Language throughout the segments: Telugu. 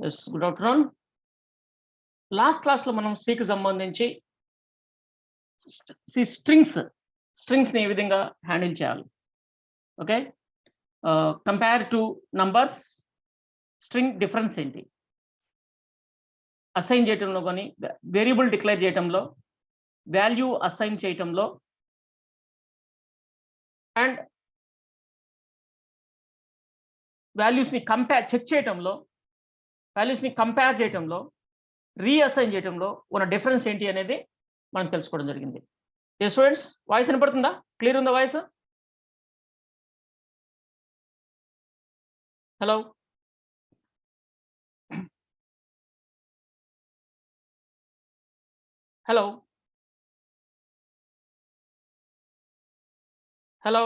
Yes, good afternoon. Last class లో మనం C కి సంబంధించి స్ట్రింగ్స్ ని ఏ విధంగా హ్యాండిల్ చేయాలి. Okay, compare two numbers string difference ఏంటి, అసైన్ చేయటంలో కానీ వేరియబుల్ డిక్లేర్ చేయటంలో, వాల్యూ అసైన్ చేయటంలో అండ్ వాల్యూస్ని చెక్ చేయటంలో, వాల్యూస్ని కంపేర్ చేయటంలో, రీఅసైన్ చేయటంలో ఉన్న డిఫరెన్స్ ఏంటి అనేది మనం తెలుసుకోవడం జరిగింది. ఏ స్టూడెంట్స్, వాయిస్ వినపడుతుందా? క్లియర్ ఉందా voice? Hello, hello, hello,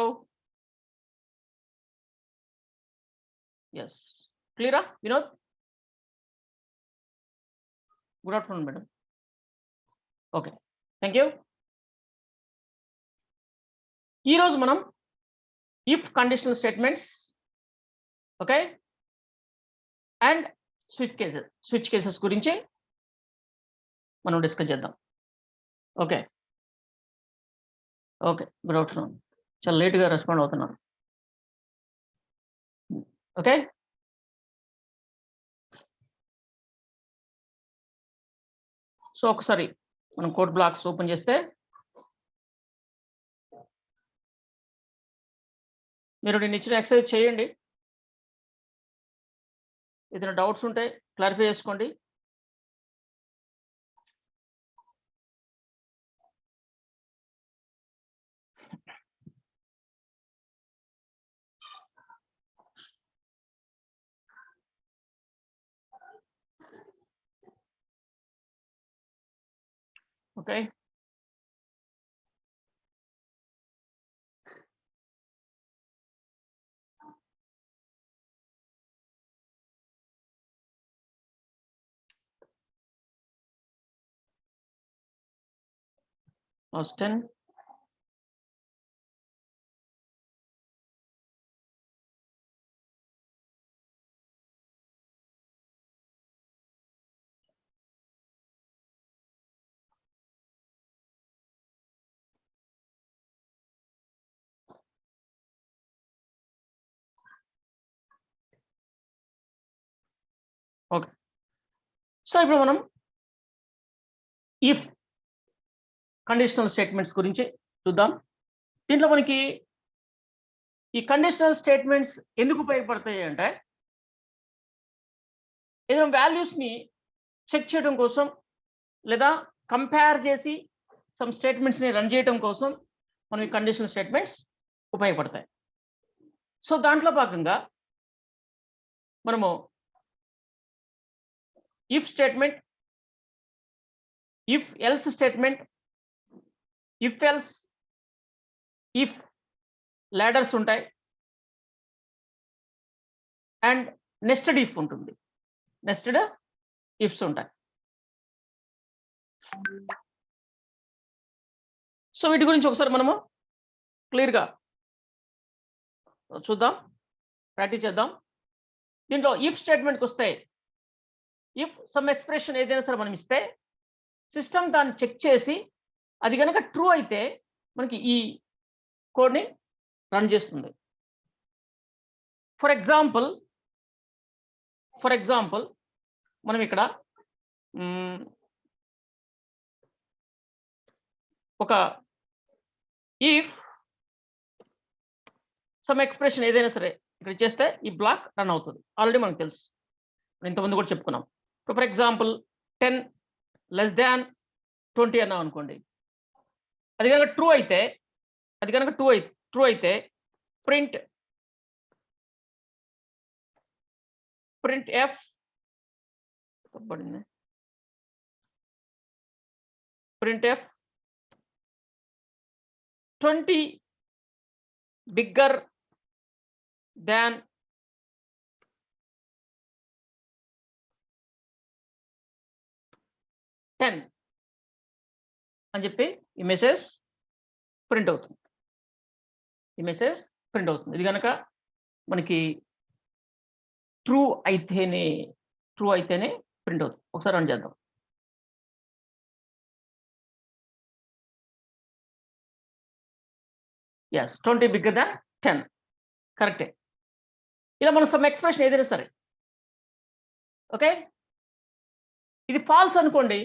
yes, క్లియరా Vinod? Good afternoon madam. Okay, thank you. ఈరోజు మనం if conditional statements, okay, and switch cases గురించి మనం డిస్కస్ చేద్దాం. Okay okay, good afternoon. చాలా లేట్గా రెస్పాండ్ అవుతున్నాను. ఓకే, సో ఒకసారి మనం కోడ్ బ్లాక్స్ ఓపెన్ చేస్తే మీరు నేను ఇచ్చిన ఎక్సర్సైజ్ చేయండి. ఏదైనా డౌట్స్ ఉంటే క్లారిఫై చేసుకోండి. Okay, Austin. ఓకే, సో ఇప్పుడు మనం ఇఫ్ కండిషనల్ స్టేట్మెంట్స్ గురించి చూద్దాం. దీంట్లో మనకి ఈ కండిషనల్ స్టేట్మెంట్స్ ఎందుకు ఉపయోగపడతాయి అంటే, ఏదైనా వాల్యూస్ని చెక్ చేయడం కోసం లేదా కంపేర్ చేసి సమ్ స్టేట్మెంట్స్ని రన్ చేయడం కోసం మనం ఈ కండిషనల్ స్టేట్మెంట్స్ ఉపయోగపడతాయి. సో దాంట్లో భాగంగా మనము if statement, if else statement, if else, if ladders ఉంటాయి అండ్ నెస్టెడ్ ఇఫ్ ఉంటుంది. నెస్టెడ్ ఇఫ్స్ ఉంటాయి. సో వీటి గురించి ఒకసారి మనము క్లియర్గా చూద్దాం, ప్రాక్టీస్ చేద్దాం. దీంట్లో ఇఫ్ స్టేట్మెంట్కి వస్తే, ఇఫ్ సమ్ ఎక్స్ప్రెషన్ ఏదైనా సరే మనం ఇస్తే సిస్టమ్ దాన్ని చెక్ చేసి అది కనుక ట్రూ అయితే మనకి ఈ కోడ్ని రన్ చేస్తుంది. ఫర్ ఎగ్జాంపుల్ మనం ఇక్కడ ఒక ఇఫ్ సమ్ ఎక్స్ప్రెషన్ ఏదైనా సరే ఇక్కడ చేస్తే ఈ బ్లాక్ రన్ అవుతుంది. ఆల్రెడీ మనకు తెలుసు, ఇంతకుముందు కూడా చెప్పుకున్నాం. ఫర్ ఎగ్జాంపుల్ 10 less than 20 అన్నాం అనుకోండి. అది కనుక ట్రూ అయితే print F print F 20 bigger than 10 అని చెప్పి ఈ మెసేజ్ ప్రింట్ అవుతుంది. ఇది కనుక మనకి ట్రూ ట్రూ అయితేనే ప్రింట్ అవుతుంది. ఒకసారి రన్ చేద్దాం. ఎస్ 20 బిగ్గర్ దాన్ 10 కరెక్టే. ఇలా మనం సమ్ ఎక్స్‌ప్రెషన్ ఏదైనా సరే. ఓకే. ఇది ఫాల్స్ అనుకోండి.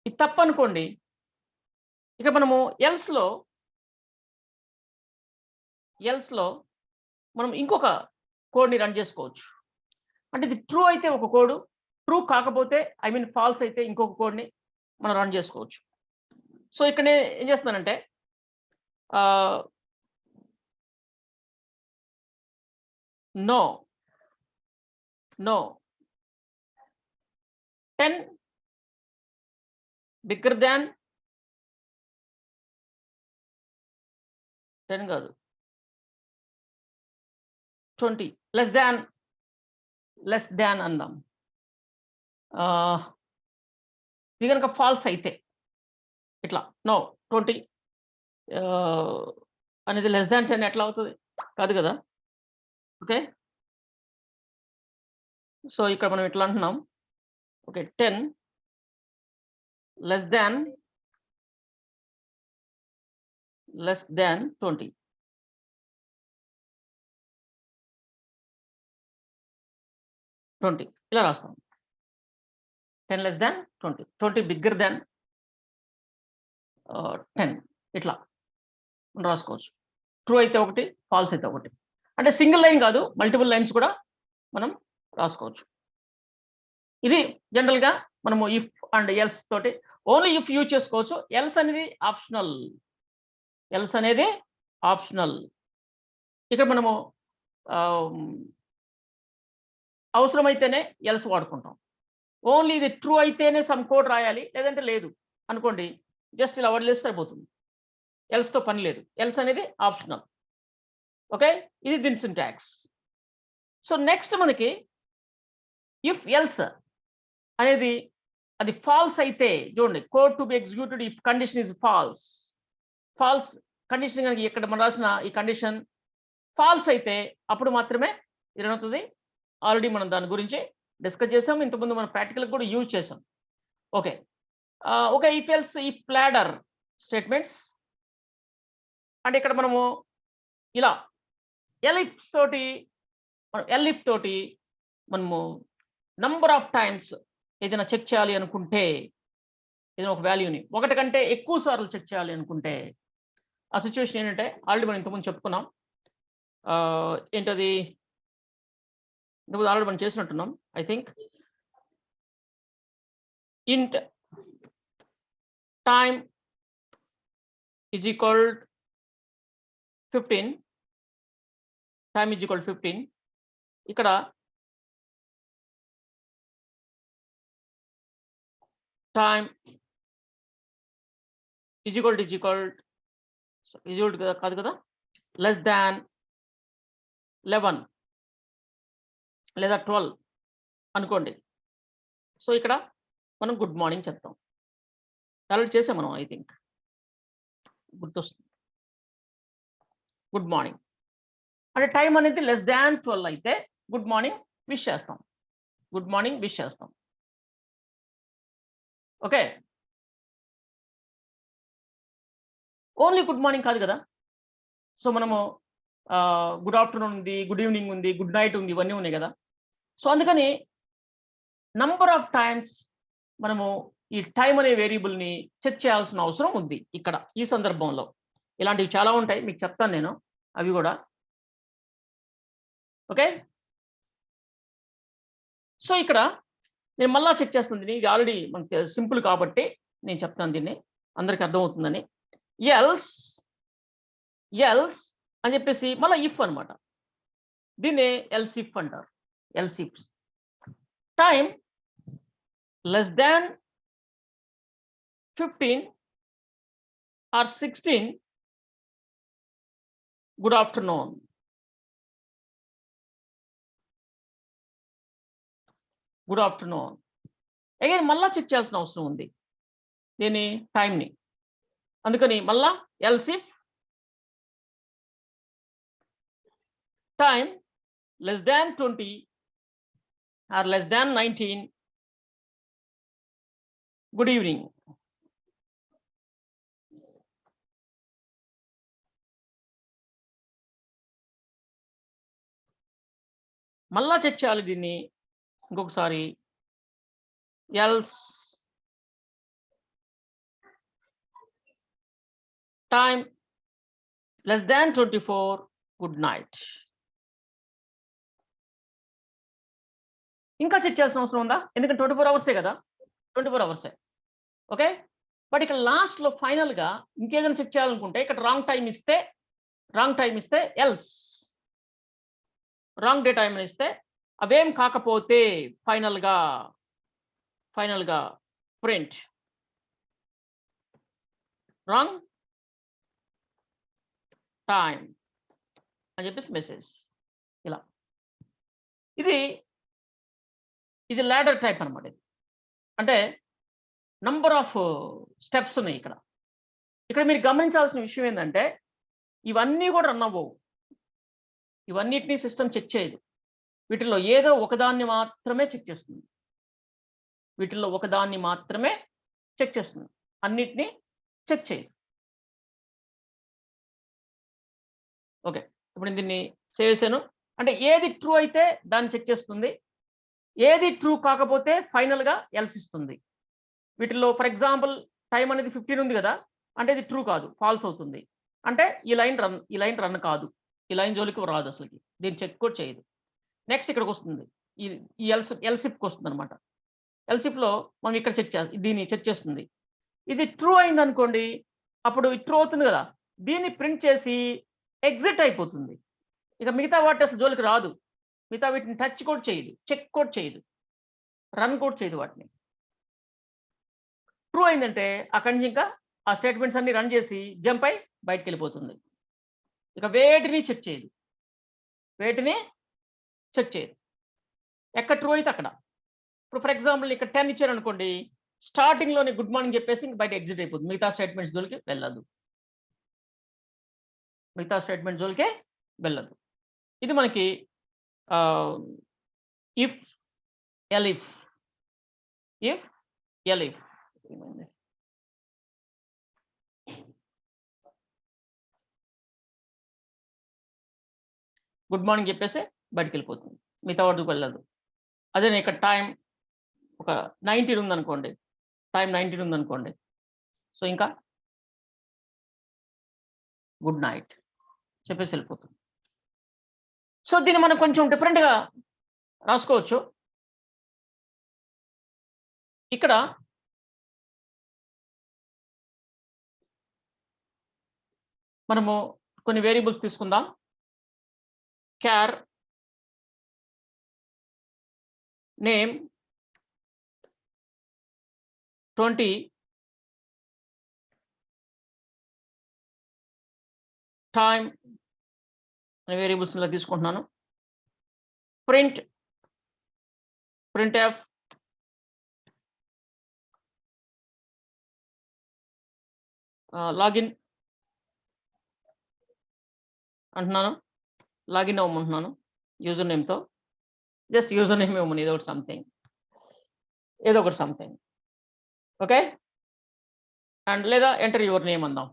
ఇది తప్పు అనుకోండి. ఇక మనము ఎల్స్‌లో మనం ఇంకొక కోడ్‌ని రన్ చేసుకోవచ్చు. అంటే ఇది ట్రూ అయితే ఒక కోడ్, ట్రూ కాకపోతే ఫాల్స్ అయితే ఇంకొక కోడ్‌ని మనం రన్ చేసుకోవచ్చు. సో ఇక్కడ నేను ఏం చేస్తున్నానంటే నో 10 బిగ్గర్ దాన్ 10 కాదు 20 లెస్ దాన్ అందాం. ఇది కనుక ఫాల్స్ అయితే ఇట్లా నో 20 అనేది లెస్ దాన్ 10 ఎట్లా అవుతుంది? కాదు కదా. ఓకే. సో ఇక్కడ మనం ఇట్లా అంటున్నాం. ఓకే 10 లెస్ దాన్ 20 ఇలా రాస్తాం. 10 లెస్ దాన్ 20 బిగ్గర్ దాన్ 10 ఇట్లా మనం రాసుకోవచ్చు. ట్రూ అయితే ఒకటి, ఫాల్స్ అయితే ఒకటి. అంటే సింగిల్ లైన్ కాదు, మల్టిపుల్ లైన్స్ కూడా మనం రాసుకోవచ్చు. ఇది జనరల్‌గా మనము ఇఫ్ అండ్ ఎల్స్ తోటి ఓన్లీ ఇఫ్ యూజ్ చేసుకోవచ్చు. ఎల్స్ అనేది ఆప్షనల్. ఇక్కడ మనము అవసరమైతేనే ఎల్స్ వాడుకుంటాం. ఓన్లీ ఇది ట్రూ అయితేనే సమ్ కోడ్ రాయాలి, లేదంటే లేదు అనుకోండి, జస్ట్ ఇలా వదిలేస్తే సరిపోతుంది. ఎల్స్‌తో పని లేదు. ఎల్స్ అనేది ఆప్షనల్. ఓకే. ఇది దీని సింటాక్స్. సో నెక్స్ట్ మనకి ఇఫ్ ఎల్స్ అనేది అది ఫాల్స్ అయితే చూడండి, code to be executed if condition is false condition కనుక ఇక్కడ మనం రాసిన ఈ కండిషన్ ఫాల్స్ అయితే అప్పుడు మాత్రమే ఇది రన్ అవుతుంది. ఆల్రెడీ మనం దాని గురించి డిస్కస్ చేసాం. ఇంతకుముందు మనం ప్రాక్టికల్ కూడా యూజ్ చేసాం. Okay. Okay. If else if ladder statements అంటే ఇక్కడ మనము ఇలా ఎలిఫ్ తోటి మనము నంబర్ ఆఫ్ టైమ్స్ ఏదైనా చెక్ చేయాలి అనుకుంటే, ఏదైనా ఒక వాల్యూని ఒకటి కంటే ఎక్కువ సార్లు చెక్ చేయాలి అనుకుంటే, ఆ సిచ్యువేషన్ ఏంటంటే ఆల్రెడీ మనం ఇంతకుముందు చెప్పుకున్నాం. ఏంటది? ఇంతకుముందు ఆల్రెడీ మనం చేసినట్టున్నాం ఐ థింక్. ఇంట్ time is equal 15. Time is equal 15. ఇక్కడ టైమ్ ఈజ్ ఈక్వల్ కాదు కదా, లెస్ దాన్ 11 లేదా 12 అనుకోండి. సో ఇక్కడ మనం గుడ్ మార్నింగ్ చెప్తాం. ఆల్రెడీ చేసాం మనం ఐ థింక్, గుర్తొస్తుంది. గుడ్ మార్నింగ్ అంటే టైం అనేది లెస్ దాన్ 12 అయితే గుడ్ మార్నింగ్ విష్ చేస్తాం. ఓకే. ఓన్లీ గుడ్ మార్నింగ్ కాదు కదా. సో మనము గుడ్ ఆఫ్టర్నూన్ ఉంది, గుడ్ ఈవినింగ్ ఉంది, గుడ్ నైట్ ఉంది, ఇవన్నీ ఉన్నాయి కదా. సో అందుకని నంబర్ ఆఫ్ టైమ్స్ మనము ఈ టైం అనే వేరియబుల్ని చెక్ చేయాల్సిన అవసరం ఉంది ఇక్కడ ఈ సందర్భంలో. ఇలాంటివి చాలా ఉంటాయి, మీకు చెప్తాను నేను అవి కూడా. ఓకే. సో ఇక్కడ నేను మళ్ళా చెక్ చేస్తుంది. ఇది ఆల్రెడీ మనకి సింపుల్ కాబట్టి నేను చెప్తాను, దీన్ని అందరికి అర్థమవుతుందని. ఎల్స్ అని చెప్పేసి మళ్ళీ ఇఫ్ అనమాట. దీన్ని ఎల్స్ ఇఫ్ అంటారు. Else if time less than 15 or 16 good afternoon. Again మళ్ళా చెక్ చేయాల్సిన అవసరం ఉంది దీని టైంని. అందుకని మళ్ళా else if time less than 20 or less than 19. Good evening. మళ్ళా చెక్ చేయాలి దీన్ని ఇంకొకసారి. Else time less than 24. Good night. ఇంకా చెక్ చేయాల్సిన అవసరం ఉందా? ఎందుకంటే 24 అవర్సే కదా, 24 అవర్సే. ఓకే, బట్ ఇక్కడ లాస్ట్లో ఫైనల్గా ఇంకేదైనా చెక్ చేయాలనుకుంటే ఇక్కడ రాంగ్ టైం ఇస్తే ఎల్స్, రాంగ్ డేటా ఏమైనా ఇస్తే అవేం కాకపోతే ఫైనల్గా ప్రింట్ రాంగ్ టైం అని చెప్పేసి మెసేజ్. ఇలా ఇది లాడర్ టైప్ అనమాట. ఇది అంటే నంబర్ ఆఫ్ స్టెప్స్ ఉన్నాయి ఇక్కడ. మీరు గమనించాల్సిన విషయం ఏంటంటే ఇవన్నీ కూడా రన్ అవ్వవు, ఇవన్నిటినీ సిస్టమ్ చెక్ చేయదు. వీటిల్లో ఏదో ఒకదాన్ని మాత్రమే చెక్ చేస్తుంది, అన్నిటినీ చెక్ చేయదు. ఓకే, ఇప్పుడు దీన్ని సేవ్ చేశాను. అంటే ఏది ట్రూ అయితే దాన్ని చెక్ చేస్తుంది, ఏది ట్రూ కాకపోతే ఫైనల్గా ఎల్స్ ఇస్తుంది. వీటిల్లో ఫర్ ఎగ్జాంపుల్ టైం అనేది 15 ఉంది కదా, అంటే ఇది ట్రూ కాదు, ఫాల్స్ అవుతుంది. అంటే ఈ లైన్ రన్ కాదు, ఈ లైన్ జోలికి రాదు, అసలుకి దీన్ని చెక్ కూడా చేయదు. నెక్స్ట్ ఇక్కడికి వస్తుంది, ఈ ఎల్సిప్కి వస్తుంది అనమాట. ఎల్సిప్లో మనం ఇక్కడ దీన్ని చెక్ చేస్తుంది. ఇది ట్రూ అయింది అనుకోండి, అప్పుడు ట్రూ అవుతుంది కదా, దీన్ని ప్రింట్ చేసి ఎగ్జిట్ అయిపోతుంది. ఇక మిగతా వాటి అసలు జోలికి రాదు, మిగతా వీటిని టచ్ కూడా చేయదు, చెక్ కూడా చేయదు, రన్ కూడా చేయదు వాటిని. ట్రూ అయిందంటే అక్కడి నుంచి ఇంకా ఆ స్టేట్మెంట్స్ అన్ని రన్ చేసి జంప్ అయి బయటకు వెళ్ళిపోతుంది. ఇక వేటిని చెక్ చేయదు, ఎక్కడ ట్రూ అయితే అక్కడ. ఇప్పుడు ఫర్ ఎగ్జాంపుల్ ఇక్కడ 10 ఇచ్చారు అనుకోండి, స్టార్టింగ్లోనే గుడ్ మార్నింగ్ చెప్పేసి ఇంక బయట ఎగ్జిట్ అయిపోతుంది, మిగతా స్టేట్మెంట్స్ జోలికి వెళ్ళదు, ఇది మనకి ఇఫ్ ఎలిఫ్ గుడ్ మార్నింగ్ చెప్పేసి బయటకు వెళ్ళిపోతుంది, మిగతా వాటికి వెళ్ళదు. అదే ఇక్కడ టైం ఒక 19 ఉందనుకోండి, సో ఇంకా గుడ్ నైట్ చెప్పేసి వెళ్ళిపోతుంది. సో దీన్ని మనం కొంచెం డిఫరెంట్గా రాసుకోవచ్చు. ఇక్కడ మనము కొన్ని వేరియబుల్స్ తీసుకుందాం. క్యార్ నేమ్ 20 టైం అనే వేరియబుల్స్ ఇలా తీసుకుంటున్నాను. printf లాగిన్ అంటున్నాను, లాగిన్ అవ్వమంటున్నాను యూజర్ నేమ్తో. జస్ట్ యూజర్ నేమ్ ఇవ్వమని, ఏదో ఒకటి సంథింగ్. ఓకే, అండ్ లేదా ఎంటర్ యువర్ నేమ్ అందాం.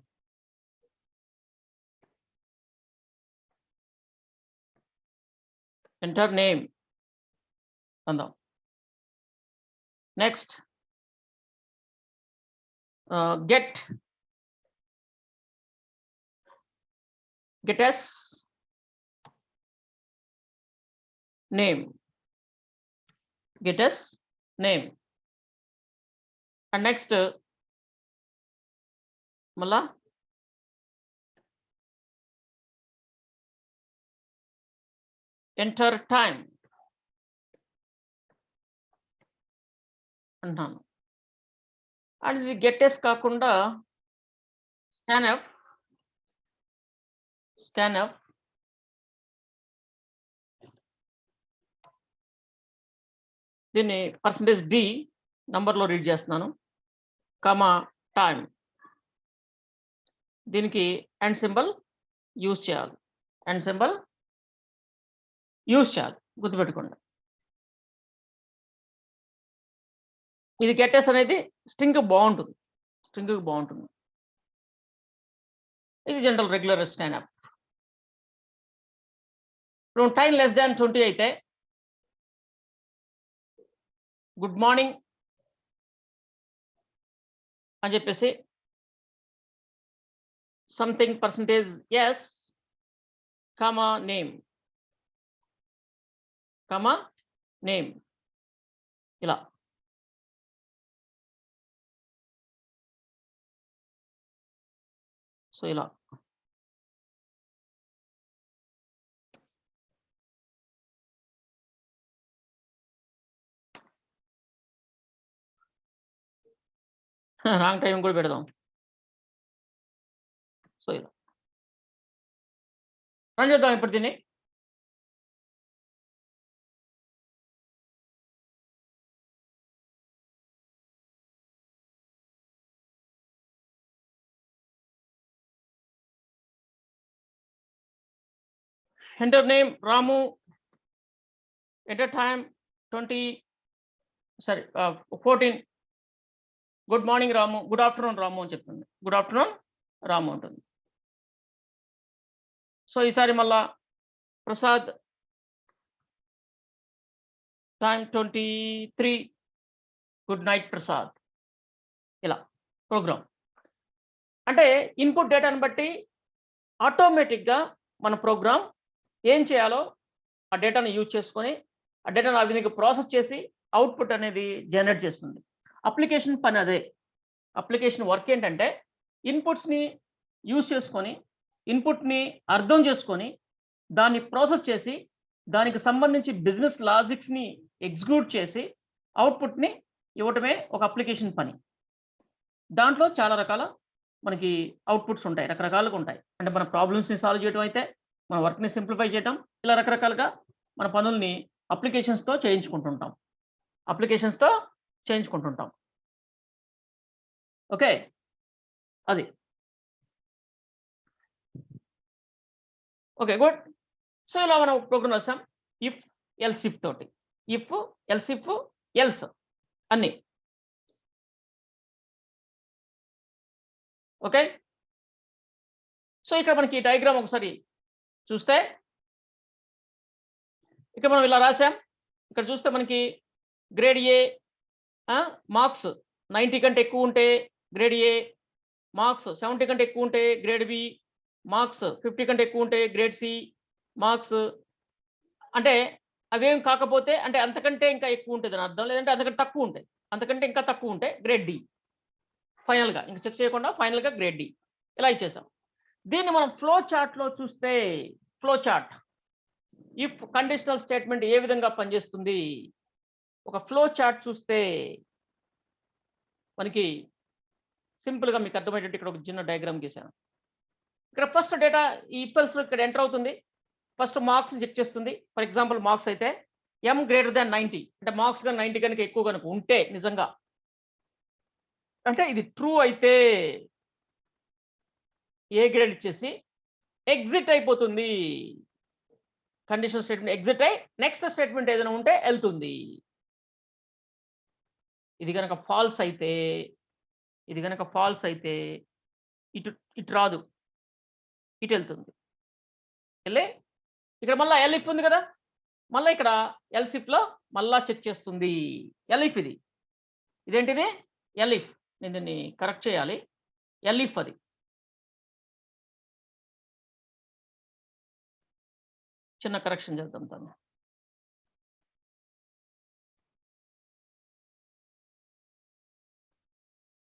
ఎంటర్ నేమ్ అందాం. Next get as name, and next మళ్ళా ఎంటర్ టైం అంటున్నాను. అండ్ ఇది గెట్ కాకుండా scanf దీన్ని %d నంబర్లో రీడ్ చేస్తున్నాను, కామా టైం. దీనికి అండ్ సింబల్ యూజ్ చేయాలి, గుర్తుపెట్టుకోండి. ఇది గెట్టెస్ అనేది స్ట్రింగ్ బాగుంటుంది, స్ట్రింగ్ బాగుంటుంది. ఇది జనరల్ రెగ్యులర్ స్కాన్ఆప్. ఇప్పుడు టైం లెస్ దాన్ 20 అయితే గుడ్ మార్నింగ్ అని చెప్పేసి something percentage yes comma name ఇలా. సో ఇలా రాంగ్ టైం కూడా పెడదాం. సో ఇలా రన్ చేద్దాం ఇప్పుడు దీన్ని. ఎంటర్ నేమ్ రాము, ఎంటర్ టైం 14. గుడ్ మార్నింగ్ రాము, గుడ్ ఆఫ్టర్నూన్ రాము అని చెప్తుంది. గుడ్ ఆఫ్టర్నూన్ రాము ఉంటుంది. సో ఈసారి మళ్ళా Prasad time 23. Good night Prasad. ఇలా ప్రోగ్రామ్ అంటే ఇన్పుట్ డేటాను బట్టి ఆటోమేటిక్గా మన ప్రోగ్రామ్ ఏం చేయాలో ఆ డేటాను యూజ్ చేసుకొని ఆ డేటాను ఆ విధంగా ప్రాసెస్ చేసి అవుట్పుట్ అనేది జనరేట్ చేస్తుంది. అప్లికేషన్ పని అదే. అప్లికేషన్ వర్క్ ఏంటంటే ఇన్పుట్స్ని యూజ్ చేసుకొని ఇన్పుట్ని అర్థం చేసుకొని దాన్ని ప్రాసెస్ చేసి దానికి సంబంధించి బిజినెస్ లాజిక్స్ని ఎగ్జిక్యూట్ చేసి అవుట్పుట్ని ఇవ్వటమే ఒక అప్లికేషన్ పని. దాంట్లో చాలా రకాల మనకి అవుట్పుట్స్ ఉంటాయి, రకరకాలుగా ఉంటాయి. అంటే మన ప్రాబ్లమ్స్ని సాల్వ్ చేయడం అయితే, మన వర్క్ని సింప్లిఫై చేయడం, ఇలా రకరకాలుగా మన పనుల్ని అప్లికేషన్స్తో చేయించుకుంటుంటాం. ఓకే, అది ఓకే గుడ్. సో ఇలా మనం ప్రోగ్రామ్ రాసాం ఇఫ్ ఎల్సిఫ్ తోటి. ఇఫ్ ఎల్సిఫ్ ఎల్స్ అన్ని. ఓకే, సో ఇక్కడ మనకి డయాగ్రామ్ ఒకసారి చూస్తే ఇక్కడ మనం ఇలా రాసాం. ఇక్కడ చూస్తే మనకి గ్రేడ్ ఏ మార్క్స్ 90 కంటే ఎక్కువ ఉంటే గ్రేడ్ ఏ, మార్క్స్ 70 కంటే ఎక్కువ ఉంటే గ్రేడ్ బి, మార్క్స్ 50 కంటే ఎక్కువ ఉంటే గ్రేడ్ సి, మార్క్స్ అంటే అవేం కాకపోతే అంటే అంతకంటే ఇంకా ఎక్కువ ఉంటుంది అని అర్థం. లేదంటే అంతకంటే తక్కువ ఉంటాయి, అంతకంటే ఇంకా తక్కువ ఉంటే గ్రేడ్ డి. ఫైనల్గా ఇంకా చెక్ చేయకుండా ఫైనల్గా గ్రేడ్ డి ఇలా ఇచ్చేసాం. దీన్ని మనం ఫ్లో చార్ట్లో చూస్తే, flow chart if conditional statement ఏ విధంగా పనిచేస్తుంది ఒక ఫ్లో చార్ట్ చూస్తే మనకి సింపుల్గా మీకు అర్థమయ్యేటట్టు ఇక్కడ ఒక చిన్న డయాగ్రామ్ గీసాను. ఇక్కడ ఫస్ట్ డేటా ఈ ఇఫ్ఎల్స్లో ఇక్కడ ఎంటర్ అవుతుంది. ఫస్ట్ మార్క్స్ని చెక్ చేస్తుంది. ఫర్ ఎగ్జాంపుల్ మార్క్స్ అయితే m గ్రేటర్ దాన్ 90 అంటే మార్క్స్ కానీ 90 కనుక ఎక్కువ కనుక ఉంటే నిజంగా అంటే ఇది ట్రూ అయితే ఏ గ్రేడ్ ఇచ్చేసి ఎగ్జిట్ అయిపోతుంది. కండిషనల్ స్టేట్మెంట్ ఎగ్జిట్ అయి నెక్స్ట్ స్టేట్మెంట్ ఏదైనా ఉంటే వెళ్తుంది. ఇది కనుక ఫాల్స్ అయితే ఇటు ఇటు రాదు, ఇటు వెళ్తుంది. వెళ్ళి ఇక్కడ మళ్ళీ ఎల్ఇఫ్ ఉంది కదా, మళ్ళీ ఇక్కడ ఎల్సిఫ్లో మళ్ళా చెక్ చేస్తుంది. ఎల్ఇఫ్ ఇదేంటిది ఎల్ఇఫ్. నేను దీన్ని కరెక్ట్ చేయాలి. ఎల్ఇఫ్ అది చిన్న కరెక్షన్ చేద్దాం. దాన్ని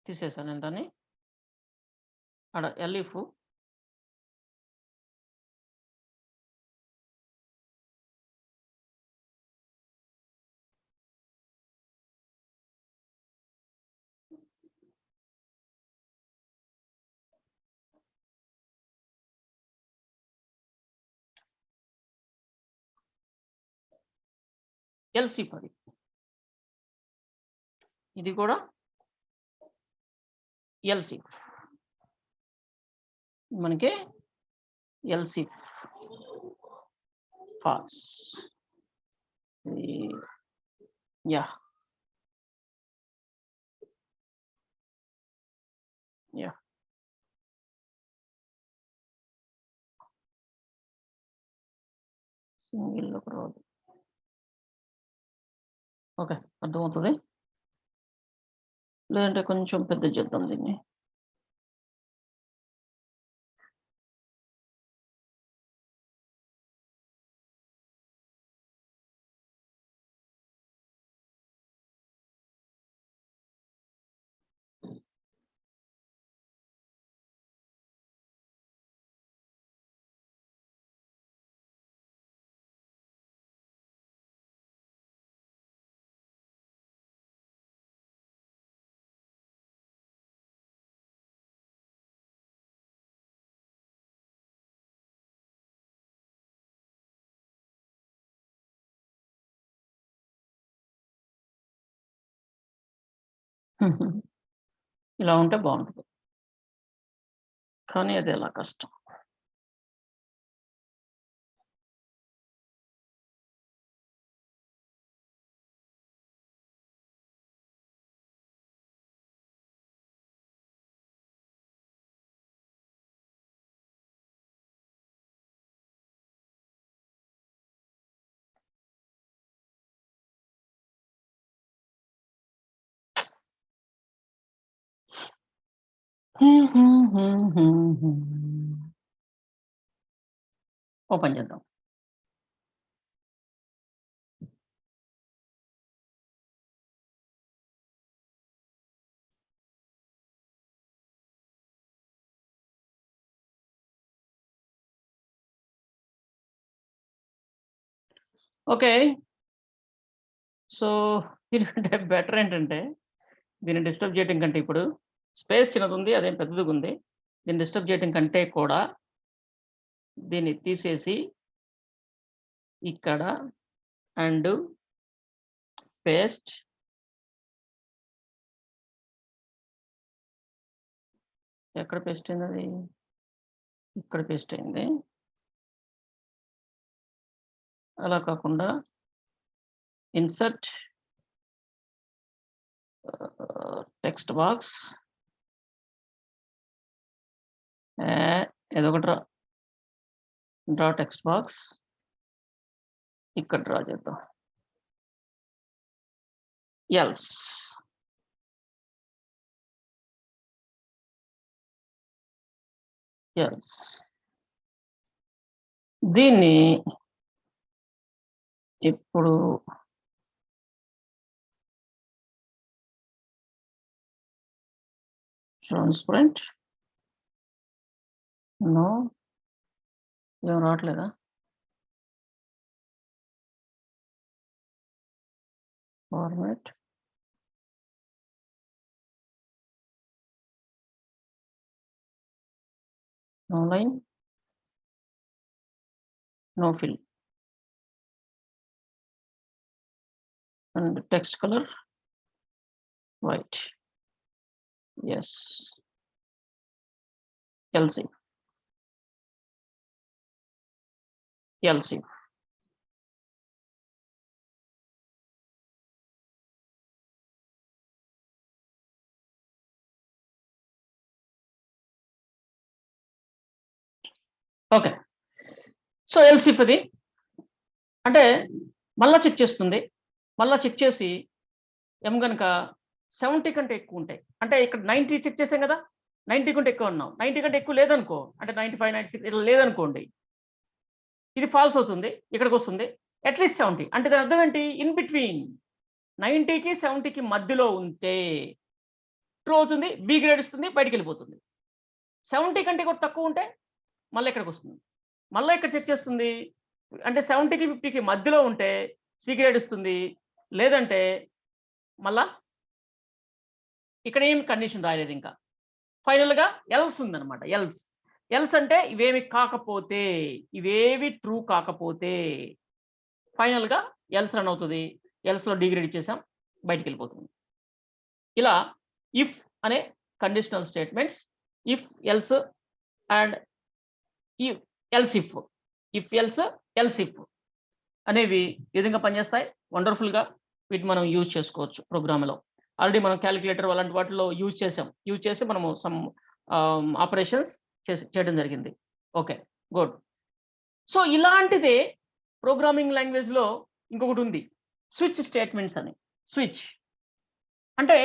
తీసేసాను నేను దాన్ని. అక్కడ ఎల్ఇఫ్ ఎల్సిఫ్ అది ఇది కూడా ఎల్సిఫ్ మనకి ఎల్సిఫ్ ఫాల్స్ యా సింగిల్లోకి రాదు. ఓకే, అర్థమవుతుంది. లేదంటే కొంచెం పెద్ద చేద్దాం దీన్ని. ఇలా ఉంటే బాగుంటుంది, కానీ అది ఎలా కష్టం. ఓపెన్ చేద్దాం. ఓకే, సో దీనికంటే బెటర్ ఏంటంటే, దీన్ని డిస్టర్బ్ చేయడం కంటే ఇప్పుడు స్పేస్ చిన్నదుంది, అదేం పెద్దదిగుంది. దీన్ని డిస్టర్బ్ చేయడం కంటే కూడా దీన్ని తీసేసి ఇక్కడ అండ్ పేస్ట్. ఎక్కడ పేస్ట్ అయింది అది? ఇక్కడ పేస్ట్ అయింది. అలా కాకుండా ఇన్సర్ట్ టెక్స్ట్ బాక్స్, ఏదో ఒకటి డ్రా టెక్స్ట్ బాక్స్ ఇక్కడ డ్రా చేద్దాం. ఎల్స్ ఎల్స్ దీన్ని ఇప్పుడు ట్రాన్స్పరెంట్, నో ఏం రావట్లేదా? Format, no line, no fill, and text color white. Yes, else okay. So else if అది అంటే మళ్ళా చెక్ చేస్తుంది. మళ్ళా చెక్ చేసి ఎం గనుక 70 కంటే ఎక్కువ ఉంటాయి, అంటే ఇక్కడ 90 చెక్ చేసాం కదా, 90 కంటే ఎక్కువ ఉన్నాం. 90 కంటే ఎక్కువ లేదనుకో, అంటే 95, 96 ఇట్లా లేదనుకోండి, ఇది ఫాల్స్ అవుతుంది. ఇక్కడికి వస్తుంది అట్లీస్ట్ 70. అంటే దాని అర్థం ఏంటి? ఇన్ బిట్వీన్ 90కి 70కి మధ్యలో ఉంటే ట్రూ అవుతుంది, బి గ్రేడ్ ఇస్తుంది, బయటికి వెళ్ళిపోతుంది. 70 కంటే కూడా తక్కువ ఉంటే మళ్ళీ ఇక్కడికి వస్తుంది. మళ్ళీ ఇక్కడ చెక్ చేస్తుంది, అంటే 70కి 50కి మధ్యలో ఉంటే సి గ్రేడ్ ఇస్తుంది, లేదంటే మళ్ళా ఇక్కడ ఏం కండిషన్ రాయలేదు ఇంకా. ఫైనల్గా ఎల్స్ ఉందన్నమాట. ఎల్స్ అంటే ఇవేమి కాకపోతే, ఇవేవి ట్రూ కాకపోతే ఫైనల్గా ఎల్స్ రన్ అవుతుంది. ఎల్స్లో డిగ్రేడ్ ఇచ్చేసాం, బయటికి వెళ్ళిపోతుంది. ఇలా ఇఫ్ అనే conditional statements, if else and else if else if అనేవి ఈ విధంగా పనిచేస్తాయి. వండర్ఫుల్గా వీటిని మనం యూజ్ చేసుకోవచ్చు ప్రోగ్రామ్లో. ఆల్రెడీ మనం క్యాలిక్యులేటర్ అలాంటి వాటిలో యూజ్ చేసి మనము సమ్ ఆపరేషన్స్ చేయడం జరిగింది. Okay, good. సో ఇలాంటిదే ప్రోగ్రామింగ్ లాంగ్వేజ్లో ఇంకొకటి ఉంది, స్విచ్ స్టేట్మెంట్స్ అని. స్విచ్ అంటే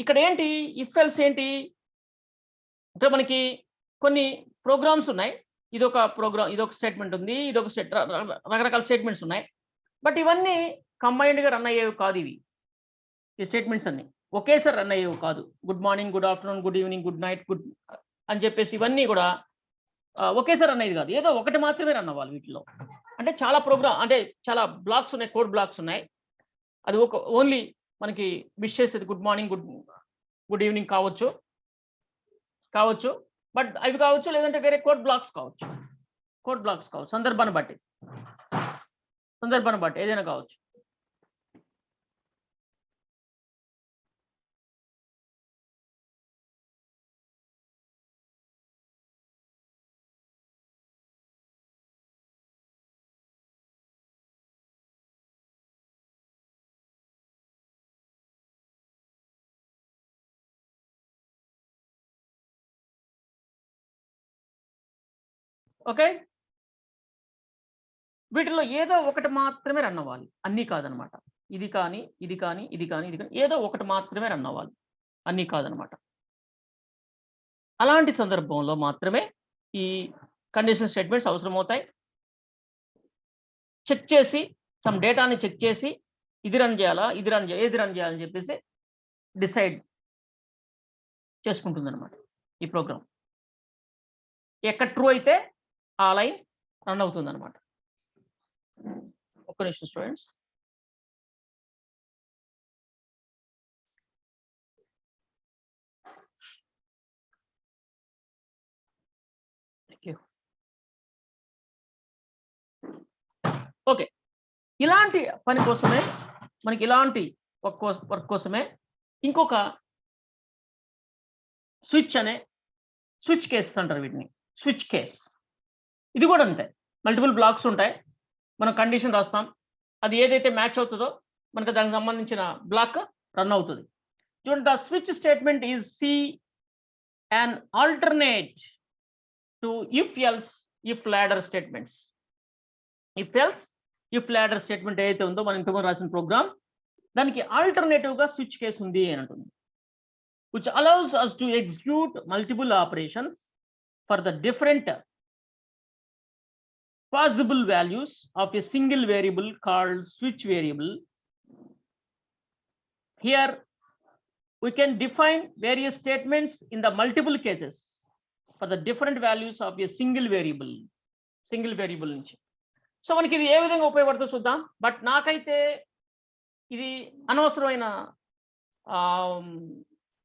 ఇక్కడ ఏంటి, ఇఫ్ ఎల్స్ ఏంటి అంటే మనకి కొన్ని ప్రోగ్రామ్స్ ఉన్నాయి. ఇదొక ప్రోగ్రామ్, ఇదొక స్టేట్మెంట్ ఉంది, ఇదొక రకరకాల స్టేట్మెంట్స్ ఉన్నాయి. బట్ ఇవన్నీ కంబైన్డ్గా రన్ అయ్యేవి కాదు. ఇవి ఈ స్టేట్మెంట్స్ అన్ని ఒకేసారి రన్ అయ్యేవి కాదు. Good morning, good afternoon, good evening, good night, good అని చెప్పేసి ఇవన్నీ కూడా ఒకేసారి రన్ అయ్యేది కాదు. ఏదో ఒకటి మాత్రమే రన్ అవ్వాలి వీటిలో. అంటే చాలా ప్రోగ్రామ్ అంటే చాలా బ్లాక్స్ ఉన్నాయి, కోడ్ బ్లాక్స్ ఉన్నాయి. అది ఒక ఓన్లీ మనకి విష్ చేసేది గుడ్ మార్నింగ్, గుడ్ ఈవినింగ్ కావచ్చు, బట్ అవి కావచ్చు, లేదంటే వేరే కోడ్ బ్లాక్స్ కావచ్చు, సందర్భాన్ని బట్టి ఏదైనా కావచ్చు. ఓకే, వీటిలో ఏదో ఒకటి మాత్రమే రన్ అవ్వాలి, అన్నీ కాదనమాట. ఇది కానీ ఏదో ఒకటి మాత్రమే రన్ అవ్వాలి, అన్నీ కాదనమాట. అలాంటి సందర్భంలో మాత్రమే ఈ కండిషన్ స్టేట్మెంట్స్ అవసరమవుతాయి. చెక్ చేసి సమ్ డేటాని చెక్ చేసి ఇది రన్ చేయాలా, ఏది రన్ చేయాలని చెప్పేసి డిసైడ్ చేసుకుంటుందన్నమాట ఈ ప్రోగ్రామ్. ఎక్కడ ట్రూ అయితే ఆ లైన్ రన్ అవుతుందన్నమాట. ఒక్క నిమిషం స్టూడెంట్స్. ఓకే, ఇలాంటి పని కోసమే మనకి ఇలాంటి వర్క్ కోసమే ఇంకొక స్విచ్ కేసెస్ అంటారు వీటిని. స్విచ్ కేస్ ఇది కూడా అంతే. మల్టిపుల్ బ్లాక్స్ ఉంటాయి. మనం కండిషన్ రాస్తాం, అది ఏదైతే మ్యాచ్ అవుతుందో మనకు దానికి సంబంధించిన బ్లాక్ రన్ అవుతుంది. చూడండి, the switch statement is C an alternate to if else if ladder statements. if else if ladder statement ఏదైతే ఉందో మనం ఇంతకుముందు రాసిన ప్రోగ్రామ్ దానికి ఆల్టర్నేటివ్ గా స్విచ్ కేసు ఉంది అని అంటుంది, which allows us to execute multiple operations for the different possible values of a single variable called switch variable. Here we can define various statements in the multiple cases for the different values of a single variable నుంచి. సో మనకి ఇది ఏ విధంగా ఉపయోగపడుతుందో చూద్దాం. బట్ నాకైతే ఇది అనవసరమైన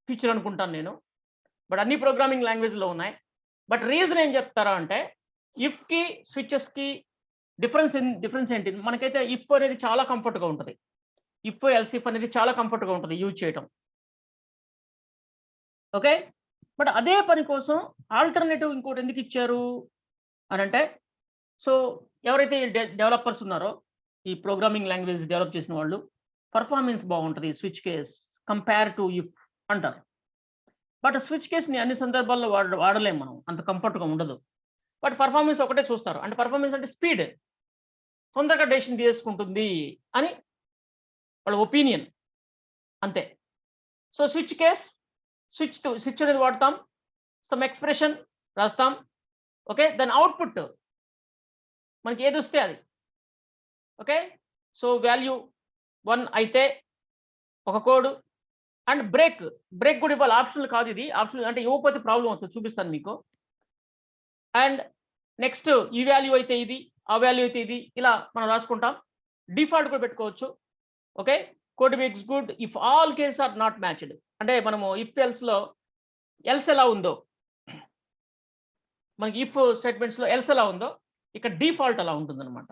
ఫీచర్ అనుకుంటాను నేను. బట్ అన్ని ప్రోగ్రామింగ్ లాంగ్వేజ్లో ఉన్నాయి. బట్ రీజన్ ఏం చెప్తారా అంటే, ఇఫ్కి స్విచెస్కి డిఫరెన్స్ ఏంటి? మనకైతే ఇఫ్ అనేది చాలా కంఫర్ట్గా ఉంటుంది. ఇఫ్ ఎల్సిఫ్ అనేది చాలా కంఫర్ట్గా ఉంటుంది యూజ్ చేయటం. ఓకే, బట్ అదే పని కోసం ఆల్టర్నేటివ్ ఇంకోటి ఎందుకు ఇచ్చారు అని అంటే, సో ఎవరైతే డెవలపర్స్ ఉన్నారో ఈ ప్రోగ్రామింగ్ లాంగ్వేజ్ డెవలప్ చేసిన వాళ్ళు పర్ఫార్మెన్స్ బాగుంటుంది switch case compare to if అంటారు. బట్ స్విచ్ కేస్ని అన్ని సందర్భాల్లో వాడలేము మనం, అంత కంఫర్ట్గా ఉండదు. బట్ పర్ఫార్మెన్స్ ఒకటే చూస్తారు. అంటే పర్ఫార్మెన్స్ అంటే స్పీడ్, తొందరగా డెసిషన్ తీసుకుంటుంది అని వాళ్ళ ఒపీనియన్, అంతే. సో స్విచ్ అనేది వాడతాం, సమ్ ఎక్స్ప్రెషన్ రాస్తాం. ఓకే, దాని అవుట్పుట్ మనకి ఏది వస్తే అది. ఓకే, సో వాల్యూ 1 అయితే ఒక కోడ్, అండ్ బ్రేక్ కూడా ఇవ్వాలి. ఆప్షనల్ కాదు ఇది, ఆప్షనల్ అంటే ఇవ్వకపోతే ప్రాబ్లం అవుతుంది, చూపిస్తాను మీకు. అండ్ నెక్స్ట్ ఈ వాల్యూ అయితే ఇది, ఆ వాల్యూ అయితే ఇది, ఇలా మనం రాసుకుంటాం. డిఫాల్ట్ కూడా పెట్టుకోవచ్చు. Okay, code be execute if all case are not matched. అంటే మనము ఇఫ్ ఎల్స్లో ఎల్స్ ఎలా ఉందో, మనకి ఇఫ్ స్టేట్మెంట్స్లో ఎల్స్ ఎలా ఉందో ఇక్కడ డిఫాల్ట్ అలా ఉంటుంది అనమాట.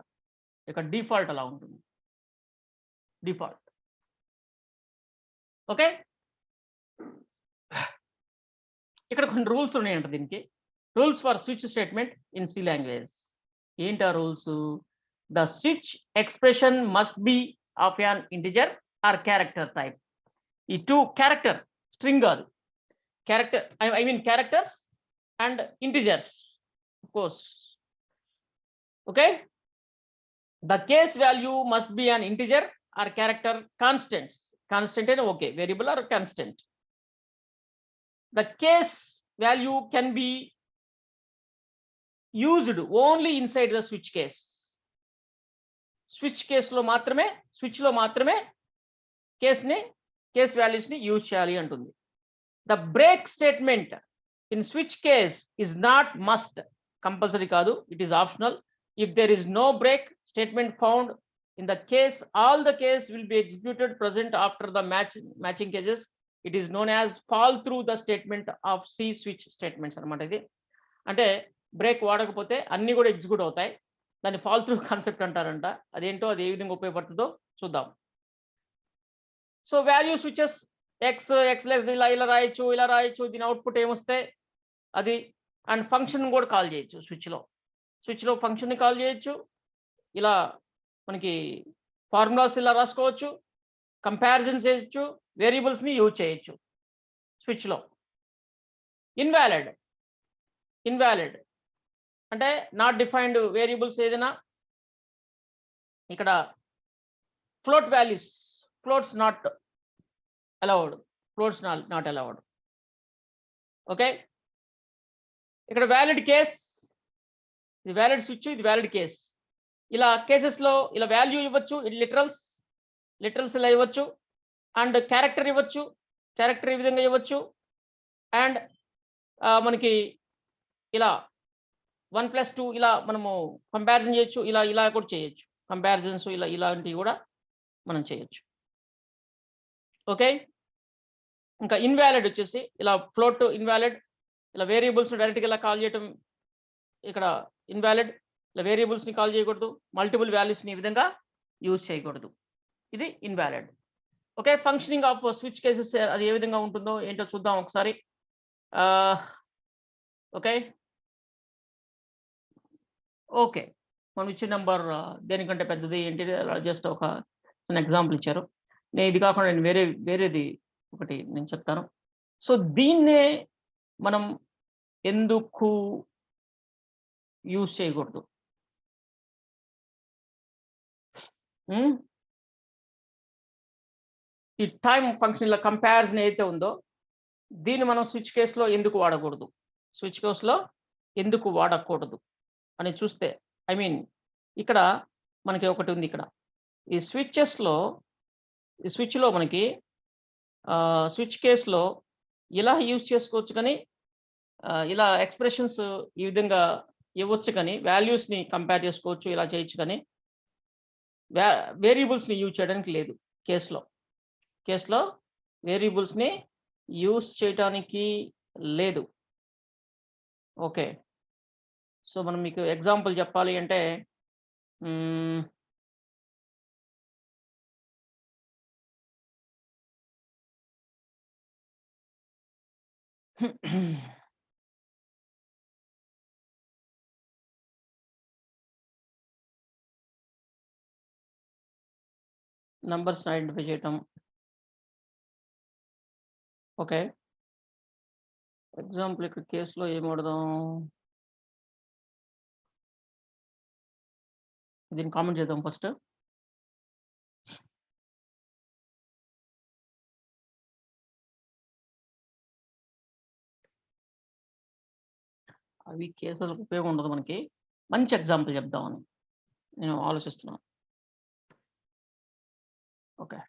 ఇక్కడ డిఫాల్ట్ అలా ఉంటుంది, డిఫాల్ట్. ఓకే, ఇక్కడ కొన్ని రూల్స్ ఉన్నాయంట దీనికి. Rules for switch statement in C language. ఏంటి ఆ rules? The switch expression must be of an integer or character type. ఈ 2 క్యారెక్టర్, స్ట్రింగ్ కాదు, character, I mean characters and integers of course. Okay, The case value must be an integer or character constants. Constant and okay, variable or constant. The case value can be used only inside the switch case. Switch case లో మాత్రమే కేస్ వాల్యూస్ ని యూజ్ చేయాలి అంటుంది. The break statement in switch case is not must, compulsory కాదు, it is optional. If there is no break statement found in the case, all the case will be executed present after the matching cases. It is known as fall through the statement of C switch statements అన్నమాట. ఇది అంటే బ్రేక్ వాడకపోతే అన్ని కూడా ఎగ్జిక్యూట్ అవుతాయి. దాన్ని ఫాల్ త్రూ కాన్సెప్ట్ అంటారంట. అదేంటో అది ఏ విధంగా ఉపయోగపడుతుందో చూద్దాం. So value switches X less ఇలా రాయొచ్చు. దీని అవుట్పుట్ ఏమొస్తే అది, అండ్ ఫంక్షన్ కూడా కాల్ చేయొచ్చు. స్విచ్లో ఫంక్షన్ని కాల్ చేయొచ్చు. ఇలా మనకి ఫార్ములాస్ ఇలా రాసుకోవచ్చు, కంపారిజన్ చేయొచ్చు, వేరియబుల్స్ని యూజ్ చేయొచ్చు స్విచ్లో. ఇన్వాలిడ్ అంటే నాట్ డిఫైన్డ్ వేరియబుల్స్ ఏదైనా, ఇక్కడ ఫ్లోట్స్ నాట్ అలౌడ్, ఓకే. ఇక్కడ వ్యాలిడ్ కేస్, ఇది వ్యాలిడ్ స్విచ్, ఇది వ్యాలిడ్ కేస్. ఇలా కేసెస్లో ఇలా వాల్యూ ఇవ్వచ్చు, ఇది లిటరల్స్ ఇలా ఇవ్వచ్చు, అండ్ క్యారెక్టర్ ఇవ్వచ్చు, క్యారెక్టర్ ఈ విధంగా ఇవ్వచ్చు, అండ్ మనకి ఇలా 1+2 ఇలా మనము కంపారిజన్ చేయొచ్చు, ఇలా కూడా చేయొచ్చు. కంపారిజన్స్ ఇలాంటివి కూడా మనం చేయొచ్చు. ఓకే. ఇంకా ఇన్వాలిడ్ వచ్చేసి ఇలా ఫ్లోట్ ఇన్వాలిడ్, ఇలా వేరియబుల్స్ డైరెక్ట్గా ఇలా కాల్ చేయటం ఇక్కడ ఇన్వాలిడ్. ఇలా వేరియబుల్స్ని కాల్ చేయకూడదు, మల్టిపుల్ వాల్యూస్ని ఈ విధంగా యూజ్ చేయకూడదు. ఇది invalid. Okay. Functioning off switch cases అది ఏ విధంగా ఉంటుందో ఏంటో చూద్దాం ఒకసారి. ఓకే. మనం ఇచ్చిన నెంబర్ దేనికంటే పెద్దది ఏంటి, జస్ట్ ఒక ఎగ్జాంపుల్ ఇచ్చారు. ఇది కాకుండా నేను వేరేది ఒకటి నేను చెప్తాను. సో దీన్నే మనం ఎందుకు యూజ్ చేయకూడదు? ఈ టైం ఫంక్షన్ ఇలా కంపారిజన్ ఏదైతే ఉందో దీన్ని మనం స్విచ్ కేసులో ఎందుకు వాడకూడదు అని చూస్తే, ఐ మీన్ ఇక్కడ మనకి ఒకటి ఉంది. ఇక్కడ ఈ స్విచ్లో మనకి స్విచ్ కేసులో ఇలా యూజ్ చేసుకోవచ్చు, కానీ ఇలా ఎక్స్ప్రెషన్స్ ఈ విధంగా ఇవ్వచ్చు, కానీ వాల్యూస్ని కంపేర్ చేసుకోవచ్చు, ఇలా చేయొచ్చు, కానీ వేరియబుల్స్ని యూజ్ చేయడానికి లేదు. కేసులో వేరియబుల్స్ని యూజ్ చేయడానికి లేదు. ఓకే. సో మనం మీకు ఎగ్జాంపుల్ చెప్పాలి అంటే నంబర్స్ ఐడెంటిఫై చేయటం. ఓకే. ఎగ్జాంపుల్ ఇక్కడ కేసులో ఏం వాడదాం, దీన్ని కామెంట్ చేద్దాం ఫస్ట్. అవి కేసులకు ఉపయోగం ఉండదు మనకి. మంచి ఎగ్జాంపుల్ చెప్దామని నేను ఆలోచిస్తున్నాను. Okay.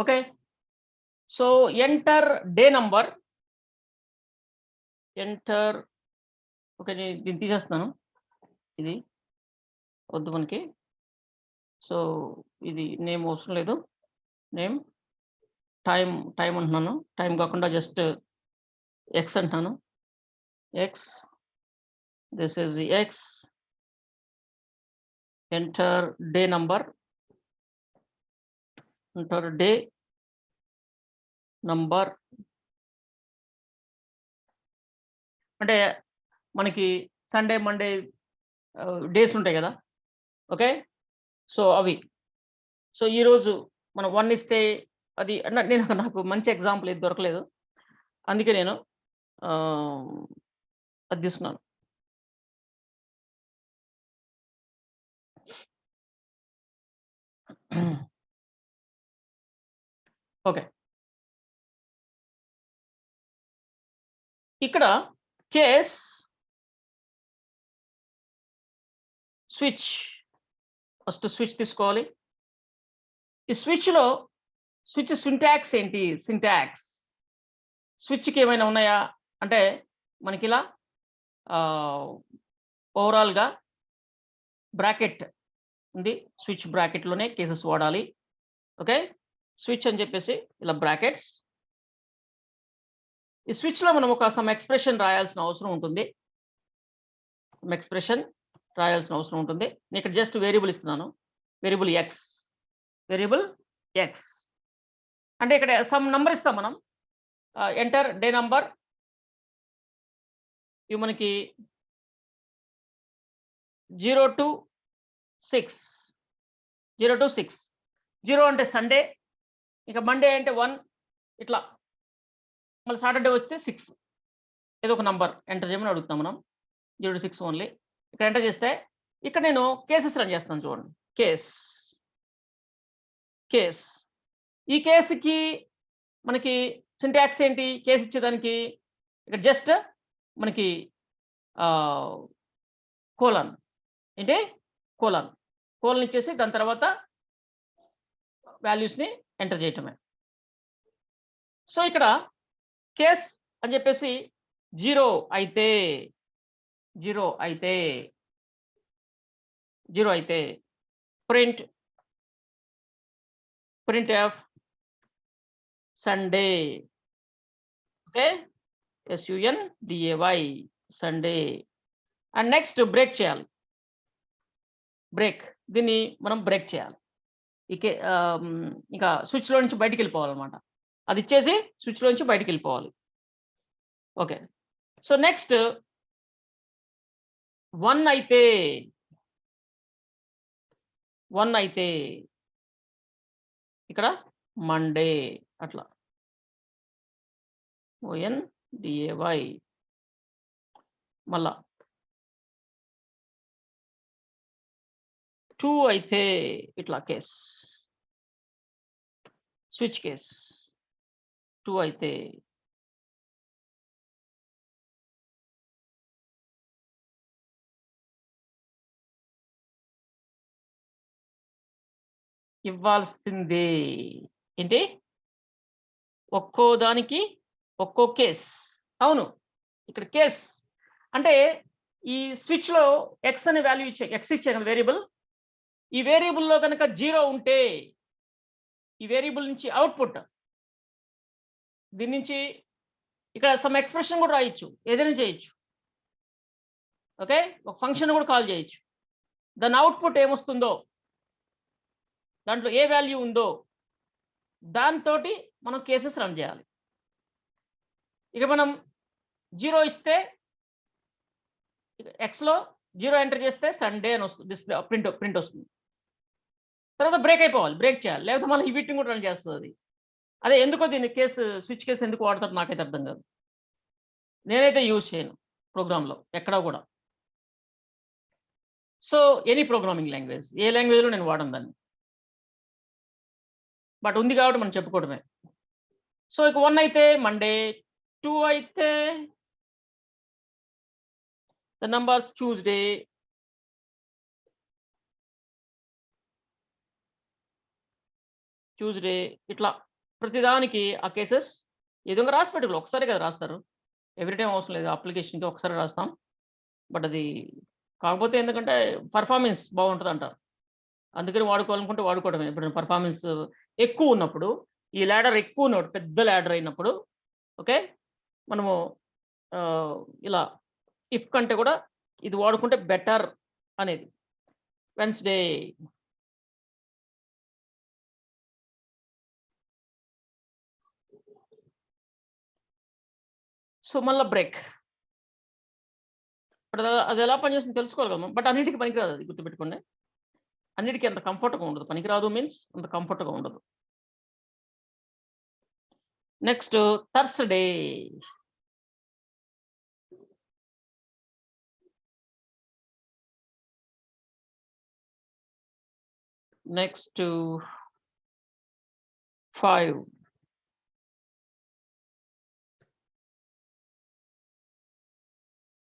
Okay. So enter day number. Okay, నేను దీన్ని తీసేస్తున్నాను, ఇది వద్దు మనకి. సో ఇది నేమ్ అవసరం లేదు, నేమ్ టైం అంటున్నాను. టైం కాకుండా జస్ట్ ఎక్స్ అంటున్నాను. X, this is the X. Enter day number. అంటారు డే నంబర్. అంటే మనకి సండే, మండే డేస్ ఉంటాయి కదా! ఓకే. సో, అవి. సో, ఈరోజు మనం 1 ఇస్తే అది నాకు మంచి ఎగ్జాంపుల్ ఏది దొరకలేదు. అందుకే నేను ఆహ్, అది తీసుకున్నాను. ఓకే. ఇక్కడ కేస్ స్విచ్. ఫస్ట్ స్విచ్ తీసుకోవాలి. ఈ స్విచ్‌లో స్విచ్ సింటాక్స్ ఏంటి? సింటాక్స్. స్విచ్‌కి ఏమైనా ఉన్నాయా? అంటే మనకిలా ఆహ్, ఓవరాల్‌గా బ్రాకెట్ ఉంది. స్విచ్ బ్రాకెట్‌లోనే కేసెస్ వాడాలి. ఓకే. స్విచ్ అని చెప్పేసి ఇలా బ్రాకెట్స్. ఈ స్విచ్‌లో మనం సమ్ ఎక్స్‌ప్రెషన్ రాయాల్సిన అవసరం ఉంటుంది. సమ్ ఎక్స్‌ప్రెషన్ రాయాల్సిన అవసరం ఉంటుంది. నేను ఇక్కడ జస్ట్ వేరియబుల్ ఇస్తున్నాను. Variable X. Variable X. అంటే ఇక్కడ సమ్ నంబర్ ఇస్తాం మనం. Enter day number. ఇవి మనకి 0-6. 0-6. 0 అంటే సండే. ఇక మండే అంటే 1 ఇట్లా. మళ్ళీ సాటర్‌డే వస్తే 6. ఏదో ఒక నంబర్ ఎంటర్ చేయమని అడుగుతాం మనం. 0-6 ఓన్లీ. ఇక్కడ ఎంటర్ చేస్తే ఇక్కడ నేను కేసెస్ రన్ చేస్తాను చూడండి. కేస్. కేస్. ఈ కేస్‌కి మనకి సింటాక్స్ ఏంటి? కేస్ ఇచ్చేదానికి ఇక్కడ జస్ట్ మనకి ఆహ్, కోలన్. ఏంటి? కోలన్. కోలన్ ఇచ్చేసి దాని తర్వాత వాల్యూస్‌ని ఎంటర్ చేయటమే. సో, ఇక్కడ కేస్ అని చెప్పేసి 0 అయితే 0 అయితే 0 అయితే print printf Sunday. Okay. SUNDAY Sunday. And next break చేయాలి. బ్రేక్. దీన్ని మనం బ్రేక్ చేయాలి. ఇంకా స్విచ్‌లో నుంచి బయటికెళ్ళిపోవాలన్నమాట. అది ఇచ్చేసి స్విచ్‌లో నుంచి బయటికెళ్ళిపోవాలి. ఓకే. సో, నెక్స్ట్ 1 అయితే 1 అయితే ఇక్కడ మండే అట్లా. ONDAY మళ్ళా 2 అయితే ఇట్లా కేస్. Switch case. 2 అయితే ఇవ్వాల్సిందే. ఏంటి? ఒక్కో దానికి ఒక్కో కేస్. అవును. ఇక్కడ కేస్ అంటే ఈ స్విచ్‌లో ఎక్స్ అనే వాల్యూ ఎక్స్ ఇచ్చాను కదా వేరియబుల్. ఈ వేరియబుల్‌లో గనక 0 ఉంటే ఈ వేరియబుల్ నుంచి అవుట్‌పుట్ దీని నుంచి ఇక్కడ సమ్ ఎక్స్‌ప్రెషన్ కూడా రాయొచ్చు. ఏదైనా చేయొచ్చు. ఓకే. ఒక ఫంక్షన్ కూడా కాల్ చేయొచ్చు. దాని అవుట్‌పుట్ ఏమొస్తుందో దాంట్లో ఏ వాల్యూ ఉందో దాంతోటి మనం కేసెస్ రన్ చేయాలి. ఇక మనం 0 ఇస్తే ఎక్స్‌లో 0 ఎంటర్ చేస్తే సండే అని వస్తుంది. డిస్‌ప్లే ప్రింట్ వస్తుంది. తర్వాత బ్రేక్ అయిపోవాలి. బ్రేక్ చేయాలి. లేకపోతే మళ్ళీ ఈ వీటిని కూడా రన్ చేస్తదది. అదే ఎందుకో దీన్ని స్విచ్ కేస్ ఎందుకు వాడతారో నాకైతే అర్థం కాదు. నేనైతే యూజ్ చేయను ప్రోగ్రామ్‌లో ఎక్కడా కూడా. So, any programming language. ఏ లాంగ్వేజ్‌లో నేను వాడను దాన్ని. బట్ ఉంది కాబట్టి మనం చెప్పుకోవడమే. సో, ఇక 1 అయితే మండే, 2 అయితే ద నంబర్స్ ట్యూస్‌డే. ట్యూస్‌డే ఇట్లా ప్రతిదానికి ఆ కేసెస్ ఈ విధంగా రాసి పెట్టుకోవాలి. ఒకసారే కదా రాస్తారు. ఎవ్రీ టైమ్ అవసరం లేదు. అప్లికేషన్‌కి ఒకసారి రాస్తాం. బట్ అది కాకపోతే ఎందుకంటే పెర్ఫార్మన్స్ బావుంటదంటారు. అందుకని వాడుకోవాలనుకుంటే వాడుకోవడమే. ఎప్పుడైనా పెర్ఫార్మన్స్ ఎక్కువున్నప్పుడు, ఈ లాడర్ ఎక్కువున్నప్పుడు, పెద్ద లాడర్ అయినప్పుడు ఓకే. మనము ఆహ్, ఇలా ఇఫ్ కంటే కూడా ఇది వాడుకుంటే బెటర్ అనేది. వెన్స్‌డే సో మళ్ళీ బ్రేక్. అది ఎలా పనిచేస్తుందో తెలుసుకోవాలి కదా. బట్ అన్నిటికీ పనికిరాదు, అది గుర్తుపెట్టుకోండి. అన్నిటికీ అంత కంఫర్ట్గా ఉండదు. పనికిరాదు మీన్స్ అంత కంఫర్ట్గా ఉండదు. Next Thursday. Next 5.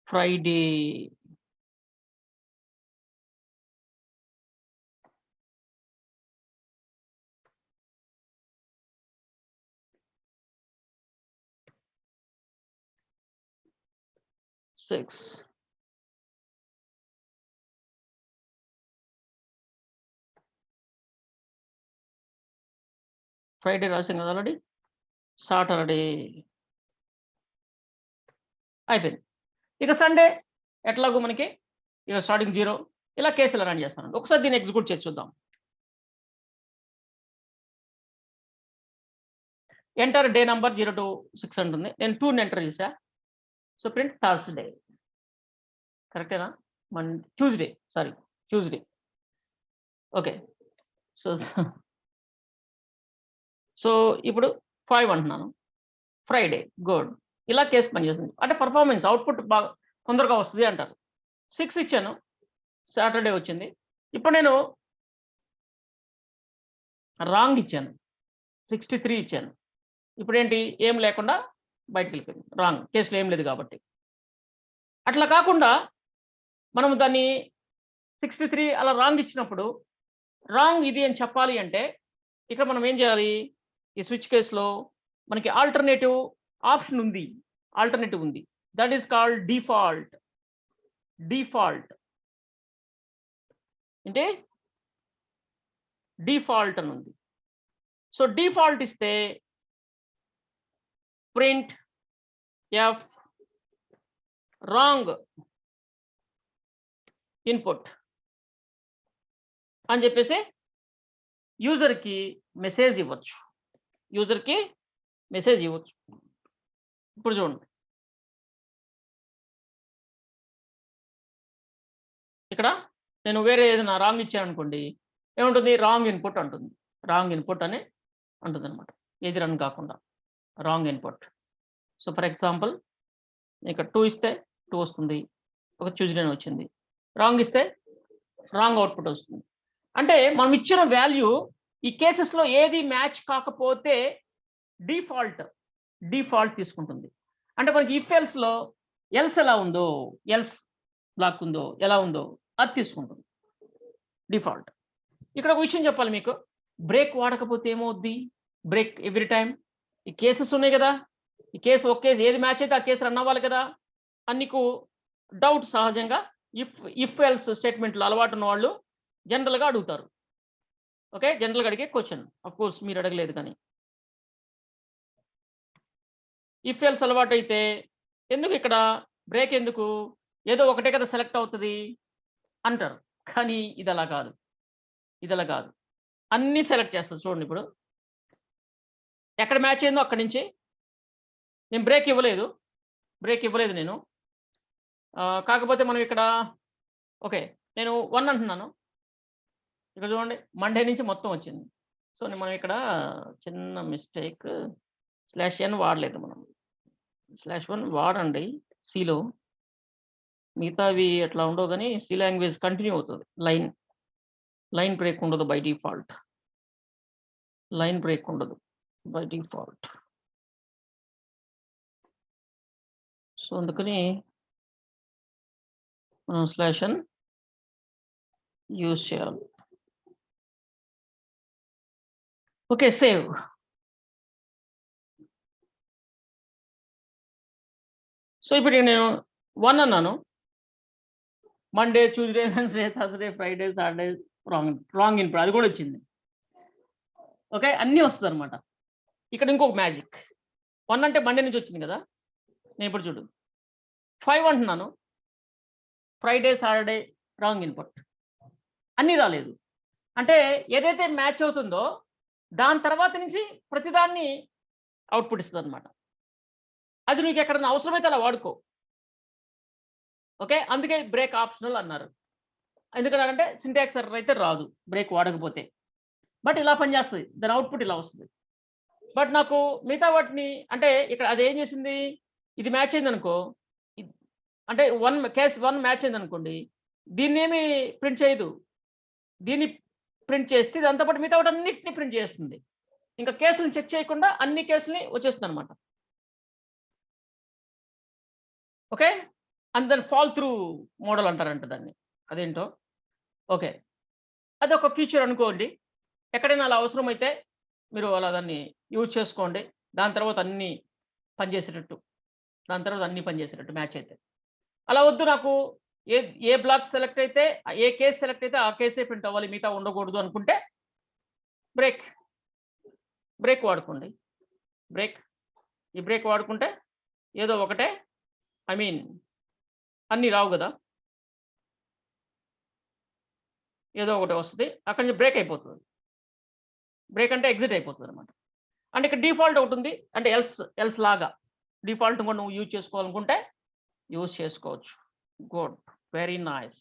Friday. Six. Friday రాసాం కదా ఆల్రెడీ. సాటర్డే అయిపోయింది. ఇక సండే ఎట్లాగో మనకి ఇక స్టార్టింగ్ 0 ఇలా కేసులు రన్ చేస్తాను. ఒకసారి దీన్ని ఎగ్జిక్యూట్ చేసి చూద్దాం. ఎంటర్ డే నంబర్ 0 to 6 అంటుంది. నేను 2ని ఎంటర్ చేసా. So print Thursday. కరెక్టేనా? ట్యూస్డే. ఓకే. సో ఇప్పుడు 5 అంటున్నాను. ఫ్రైడే. గుడ్. ఇలా కేసు పనిచేస్తుంది. అంటే పర్ఫార్మెన్స్ అవుట్పుట్ బాగా తొందరగా వస్తుంది అంటారు. 6 ఇచ్చాను, సాటర్డే వచ్చింది. ఇప్పుడు నేను రాంగ్ ఇచ్చాను, 63 ఇచ్చాను. ఇప్పుడు ఏంటి? ఏం లేకుండా బయటకు వెళ్ళిపోయింది. రాంగ్, కేసులో ఏం లేదు కాబట్టి. అట్లా కాకుండా మనం దాన్ని 63 అలా రాంగ్ ఇచ్చినప్పుడు రాంగ్ ఇది అని చెప్పాలి అంటే ఇక్కడ మనం ఏం చేయాలి? ఈ స్విచ్ కేసులో మనకి ఆల్టర్నేటివ్ ఆప్షన్ ఉంది, ఆల్టర్నేటివ్ ఉంది. That is called default. అంటే డిఫాల్ట్ అని ఉంది. సో డిఫాల్ట్ ఇస్తే ప్రింట్ ఎఫ్ రాంగ్ ఇన్పుట్ అని చెప్పేసి యూజర్కి మెసేజ్ ఇవ్వచ్చు. ఇప్పుడు చూడండి, ఇక్కడ నేను వేరే ఏదైనా రాంగ్ ఇచ్చాను అనుకోండి, ఏముంటుంది? రాంగ్ ఇన్పుట్ అంటుంది. రాంగ్ ఇన్పుట్ అని అంటుంది అనమాట. ఏది రన్ కాకుండా wrong input. So for example ఇక్కడ 2 ఇస్తే 2 వస్తుంది, ఒక ట్యూస్డే వచ్చింది. రాంగ్ ఇస్తే రాంగ్ అవుట్పుట్ వస్తుంది. అంటే మనం ఇచ్చిన వాల్యూ ఈ కేసెస్లో ఏది మ్యాచ్ కాకపోతే డిఫాల్ట్ తీసుకుంటుంది. అంటే మనకి ఇఫ్ ఎల్స్లో ఎల్స్ ఎలా ఉందో, ఎల్స్ బ్లాక్ ఉందో, ఎలా ఉందో అది తీసుకుంటుంది డిఫాల్ట్. ఇక్కడ ఒక విషయం చెప్పాలి మీకు, బ్రేక్ వాడకపోతే ఏమవుద్ది? బ్రేక్ ఎవ్రీ టైం ఈ కేసెస్ ఉన్నాయి కదా, ఈ కేసు ఒక కేసు ఏది మ్యాచ్ అయితే ఆ కేసు రన్ అవ్వాలి కదా అని నీకు డౌట్ సహజంగా ఇఫ్ ఎల్స్ స్టేట్మెంట్లు అలవాటు ఉన్న వాళ్ళు జనరల్గా అడుగుతారు. ఓకే, జనరల్గా అడిగే క్వశ్చన్. ఆఫ్ కోర్స్ మీరు అడగలేదు కానీ ఇఫ్ ఎల్స్ అలవాటు అయితే ఎందుకు ఇక్కడ బ్రేక్ ఎందుకు, ఏదో ఒకటే కదా సెలెక్ట్ అవుతుంది అంటారు. కానీ ఇది అలా కాదు, అన్నీ సెలెక్ట్ చేస్తుంది. చూడండి, ఇప్పుడు ఎక్కడ మ్యాచ్ అయిందో అక్కడి నుంచి నేను బ్రేక్ ఇవ్వలేదు నేను. కాకపోతే మనం ఇక్కడ ఓకే నేను 1 అంటున్నాను. ఇక్కడ చూడండి, మండే నుంచి మొత్తం వచ్చింది. సో మనం ఇక్కడ చిన్న మిస్టేక్, /n వాడలేదు మనం. /1 వాడండి సిలో, మిగతావి అట్లా ఉండవు కానీ సి లాంగ్వేజ్ కంటిన్యూ అవుతుంది. లైన్ బ్రేక్ ఉండదు బై డిఫాల్ట్. సో అందుకని మనం /n యూజ్ చేయాలి. Okay, save. సో ఇప్పుడు నేను 1 అన్నాను. Monday, Tuesday, Wednesday, Thursday, Friday, Saturday wrong input అది కూడా వచ్చింది. ఓకే, అన్నీ వస్తుంది అనమాట. ఇక్కడ ఇంకొక మ్యాజిక్. 1 అంటే మండే నుంచి వచ్చింది కదా, నేను ఇప్పుడు చూడు 5 అంటున్నాను. ఫ్రైడే, సాటర్డే రాంగ్ ఇన్పుట్, అన్నీ రాలేదు. అంటే ఏదైతే మ్యాచ్ అవుతుందో దాని తర్వాత నుంచి ప్రతిదాన్ని అవుట్పుట్ ఇస్తుంది అనమాట. అది నీకు ఎక్కడన్నా అవసరమైతే అలా వాడుకో. ఓకే. అందుకే బ్రేక్ ఆప్షనల్ అన్నారు. ఎందుకనంటే సింటాక్స్ ఎర్రర్ అయితే రాదు బ్రేక్ వాడకపోతే. బట్ ఇలా పనిచేస్తది. దాని అవుట్‌పుట్ ఇలా వస్తది. బట్ నాకు మిగతా వాటిని అంటే ఇక్కడ అదేం చేసింది, ఇది మ్యాచ్ అయిందనుకో, ఇద్ అంటే కేస్ 1 మ్యాచ్ అయిందనుకోండి, దీన్నేమి ప్రింట్ చేయదు. దీన్ని ప్రింట్ చేస్తే దాంతో పాటు మిగతా వాటన్నిటిని ప్రింట్ చేస్తుంది. ఇంకా కేసులను చెక్ చేయకుండా అన్ని కేసుల్ని వచ్చేస్తుందనమాట. ఓకే. అండ్ దాన్ని ఫాల్ త్రూ మోడల్ అంటారంట దాన్ని. అదేంటో. ఓకే. అదొక ఫీచర్ అనుకోండి. ఎక్కడైనా అలా అవసరమైతే మీరు అలా దాన్ని యూజ్ చేసుకోండి. దాని తర్వాత అన్నీ పనిచేసేటట్టు. దాని తర్వాత అన్నీ పనిచేసేటట్టు మ్యాచ్ అయితే. అలా వద్దు నాకు ఏ ఏ బ్లాక్ సెలెక్ట్ అయితే, ఏ కేస్ సెలెక్ట్ అయితే ఆ కేసే ప్రింట్ అవ్వాలి. మిగతా ఉండకూడదు అనుకుంటే బ్రేక్, బ్రేక్ వాడుకోండి. బ్రేక్. ఈ బ్రేక్ వాడుకుంటే ఏదో ఒకటే ఐ మీన్ అన్నీ రావు గదా! ఏదో ఒకటి వస్తది. అక్కడి నుంచి బ్రేక్ అయిపోతది. బ్రేక్ అంటే ఎగ్జిట్ అయిపోతదనమాట. అంటే ఇక్కడ డిఫాల్ట్ ఒకటుంది. అంటే ఎల్స్ లాగా. డిఫాల్ట్ కూడా నువ్వు యూజ్ చేసుకోవాలనుకుంటే యూజ్ చేసుకోవచ్చు. గుడ్. Very nice.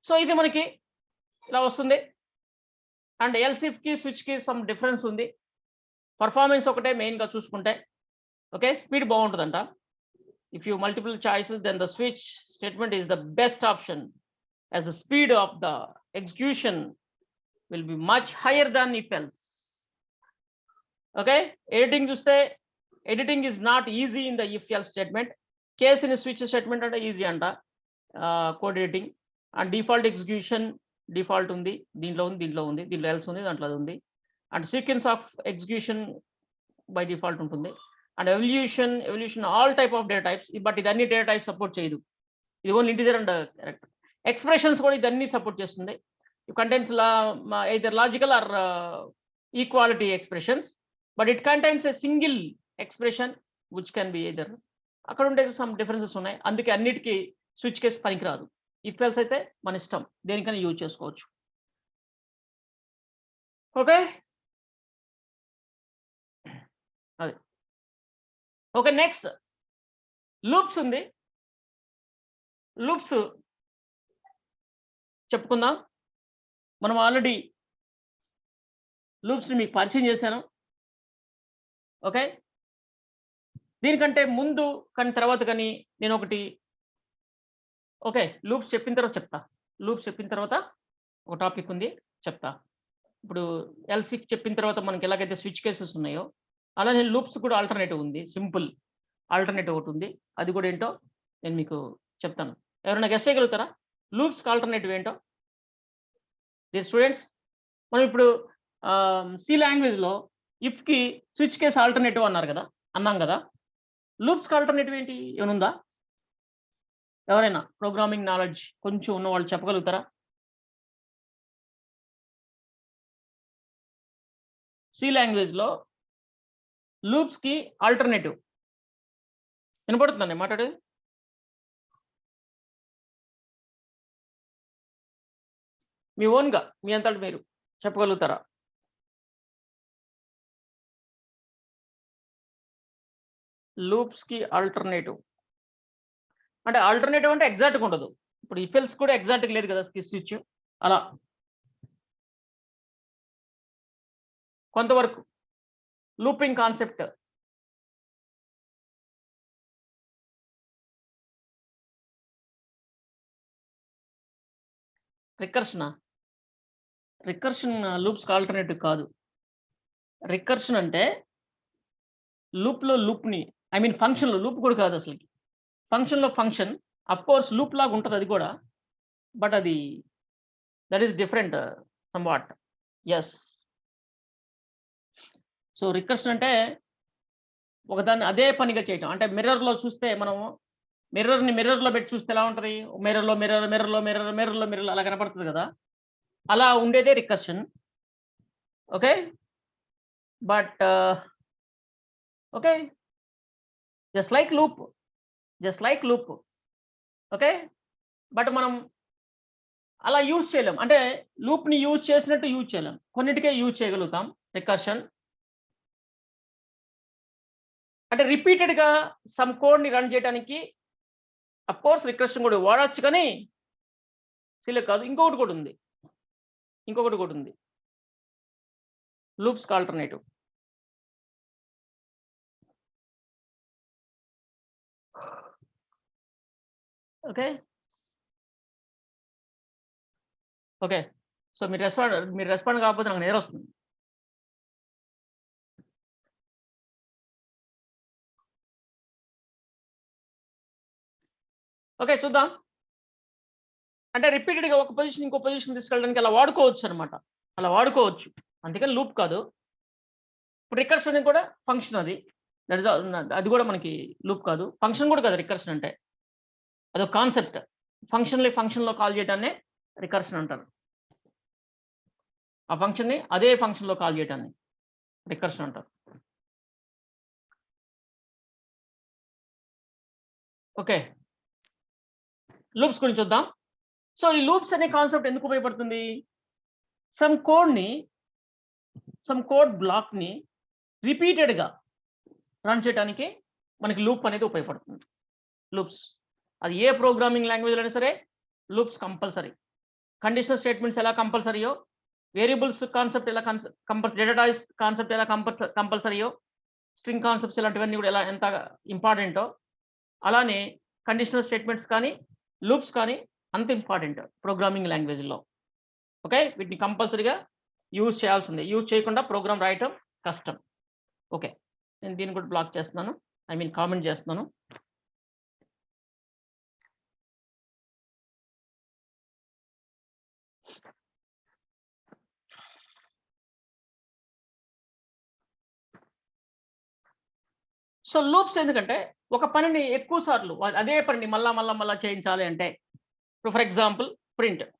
సో, ఇది మనకి ఇలా వస్తుంది. అండ్ ఎల్స్ ఇఫ్‌కి, స్విచ్‌కి సమ్ డిఫరెన్స్ ఉంది. పెర్ఫార్మన్స్ ఒకటే మెయిన్‌గా చూసుకుంటే. ఓకే. స్పీడ్ బావుంటదంట. If you multiple choices then the switch statement is the best option as the speed of the execution will be much higher than if else. Okay. Editing is not easy in the if else statement. Case in a switch statement ante easy anta code editing. And default execution default undi, దీంట్లో ఉంది, దీంట్లో else ఉంది, దాంట్లో అది ఉంది. And sequence of execution by default ఉంటుంది. And evolution all type of data types, but ఇది అన్ని data types support చేయదు. ఇది only integer and character. Expressions కూడా ఇదన్నీ సపోర్ట్ చేస్తుంది. It contains either logical are equality expressions, but it contains a single expression which can be either. అక్కడ ఉండే సమ్ డిఫరెన్సెస్ ఉన్నాయి. అందుకే అన్నిటికి స్విచ్ కేస్ పనికిరాదు. ఇఫ్ ఎల్స్ అయితే మన ఇష్టం. దేనికైనా యూజ్ చేసుకోవచ్చు. ఓకే. అది. ఓకే. నెక్స్ట్ లూప్స్ ఉంది. లూప్స్ చెప్పుకుందాం. మనం ఆల్రెడీ లూప్స్‌ని మీకు పరిచయం చేశాను. ఓకే. దీనికంటే ముందు కానీ తర్వాత కానీ నేనొకటి ఓకే. లూప్స్ చెప్పిన తర్వాత చెప్తా. లూప్స్ చెప్పిన తర్వాత ఒక టాపిక్ ఉంది చెప్తా. ఇప్పుడు ఎల్స్ ఇఫ్ చెప్పిన తర్వాత మనకి ఎలాగైతే స్విచ్ కేసెస్ ఉన్నాయో, అలానే లూప్స్ కూడా ఆల్టర్‌నేటివ్ ఉంది. సింపుల్ ఆల్టర్‌నేటివ్ ఒకటుంది. అది కూడా ఏంటో నేను మీకు చెప్తాను. ఎవరైనా గెస్ చేయగలుగుతారా? లూప్స్‌కి ఆల్టర్‌నేటివ్ ఏంటో? డియర్ స్టూడెంట్స్, మనం ఇప్పుడు సి లాంగ్వేజ్‌లో ఇఫ్‌కి స్విచ్ కేస్ ఆల్టర్‌నేటివ్ అన్నారు కదా! అన్నాం కదా! లూప్స్‌కి ఆల్టర్‌నేటివ్ ఏంటి? ఏమైనా ఉందా? ఎవరైనా ప్రోగ్రామింగ్ నాలెడ్జ్ కొంచెం ఉన్నవాళ్ళు చెప్పగలుగుతారా? సి లాంగ్వేజ్‌లో లూప్స్‌కి ఆల్టర్‌నేటివ్. వినపడుతుందా నేను మాట్లాడేది? మీ ఓన్‌గా మీ అంతట మీరు చెప్పగలుగుతారా? లూప్స్‌కి ఆల్టర్‌నేటివ్. అంటే ఆల్టర్‌నేటివ్ అంటే ఎగ్జాక్ట్‌గా ఉండదు. ఇప్పుడు ఇఫ్ ఎల్స్ కూడా ఎగ్జాక్ట్‌గా లేదు కదా! స్విచ్ అలా. కొంతవరకు లూపింగ్ కాన్సెప్ట్. రికర్షనా? రికర్షన్ లూప్స్‌కి ఆల్టర్‌నేటివ్ కాదు. రికర్షన్ అంటే లూప్‌లో లూప్‌ని ఐ మీన్ ఫంక్షన్‌లో లూప్ కూడా కాదు అసలకి. ఫంక్షన్‌లో ఫంక్షన్. అఫ్‌కోర్స్ లూప్ లాగా ఉంటది అది కూడా. బట్ అది that is different somewhat. Yes. So, recursion అంటే ఒకదాన్ని అదే పనిగా చేయటం. అంటే మిర్రర్‌లో చూస్తే మనము మిర్రర్‌లో పెట్టి చూస్తే ఎలా ఉంటది? మిర్రర్‌లో అలా కనపడుతది కదా! అలా ఉండేదే recursion. Okay. But okay. Just like loop. Just like loop. Okay. But మనం అలా యూజ్ చేయలేం. అంటే లూప్‌ని యూజ్ చేసినట్టు యూజ్ చేయలేం. కొన్నిటికే యూజ్ చేయగలుగుతాం రికర్షన్. అంటే రిపీటెడ్గా సమ్ కోడ్ని రన్ చేయడానికి అఫ్ కోర్స్ రికర్షన్ కూడా వాడచ్చు, కానీ సిలెక్ట్ కాదు. ఇంకొకటి కూడా ఉంది లూప్స్కి ఆల్టర్నేటివ్. ఓకే ఓకే సో మీరు రెస్పాండ్ కాకపోతే నాకు నిద్ర వస్తుంది. ఓకే చూద్దాం. అంటే రిపీటెడ్గా ఒక పొజిషన్ ఇంకో పొజిషన్ తీసుకెళ్ళడానికి అలా వాడుకోవచ్చు అనమాట. అలా వాడుకోవచ్చు, అందుకని లూప్ కాదు. ఇప్పుడు రికర్షన్ కూడా ఫంక్షన్, అది కూడా మనకి లూప్ కాదు, ఫంక్షన్ కూడా కాదు. రికర్షన్ అంటే అదొక కాన్సెప్ట్. ఫంక్షన్లో కాల్ చేయడాన్ని రికర్షన్ అంటారు. ఆ ఫంక్షన్ని అదే ఫంక్షన్లో కాల్ చేయడాన్ని రికర్షన్ అంటారు. ఓకే, లూప్స్ గురించి చూద్దాం. సో ఈ లూప్స్ అనే కాన్సెప్ట్ ఎందుకు ఉపయోగపడుతుంది? సమ్ కోడ్ బ్లాక్ని రిపీటెడ్గా రన్ చేయడానికి మనకి లూప్ అనేది ఉపయోగపడుతుంది. లూప్స్ అది ఏ ప్రోగ్రామింగ్ లాంగ్వేజ్లో అయినా సరే లూప్స్ కంపల్సరీ. కండిషనల్ స్టేట్మెంట్స్ ఎలా కంపల్సరీయో, వేరియబుల్స్ కాన్సెప్ట్ ఎలా డేటా టైప్స్ కాన్సెప్ట్ ఎలా కంపల్సరీయో, స్ట్రింగ్ కాన్సెప్ట్స్ ఇలాంటివన్నీ కూడా ఎలా ఎంత ఇంపార్టెంటో, అలానే కండిషనల్ స్టేట్మెంట్స్ కానీ లూప్స్ కానీ అంత ఇంపార్టెంట్ ప్రోగ్రామింగ్ లాంగ్వేజ్లో. ఓకే, వీటిని కంపల్సరీగా యూజ్ చేయాల్సిందే. యూజ్ చేయకుండా ప్రోగ్రామ్ రాయటం కష్టం. ఓకే, నేను దీన్ని కూడా బ్లాక్ చేస్తున్నాను, కామెంట్ చేస్తున్నాను. సో లూప్స్ ఎందుకంటే ఒక పనిని ఎక్కువ సార్లు అదే పనిని మళ్ళా చేయించాలి అంటే, ఇప్పుడు for example printf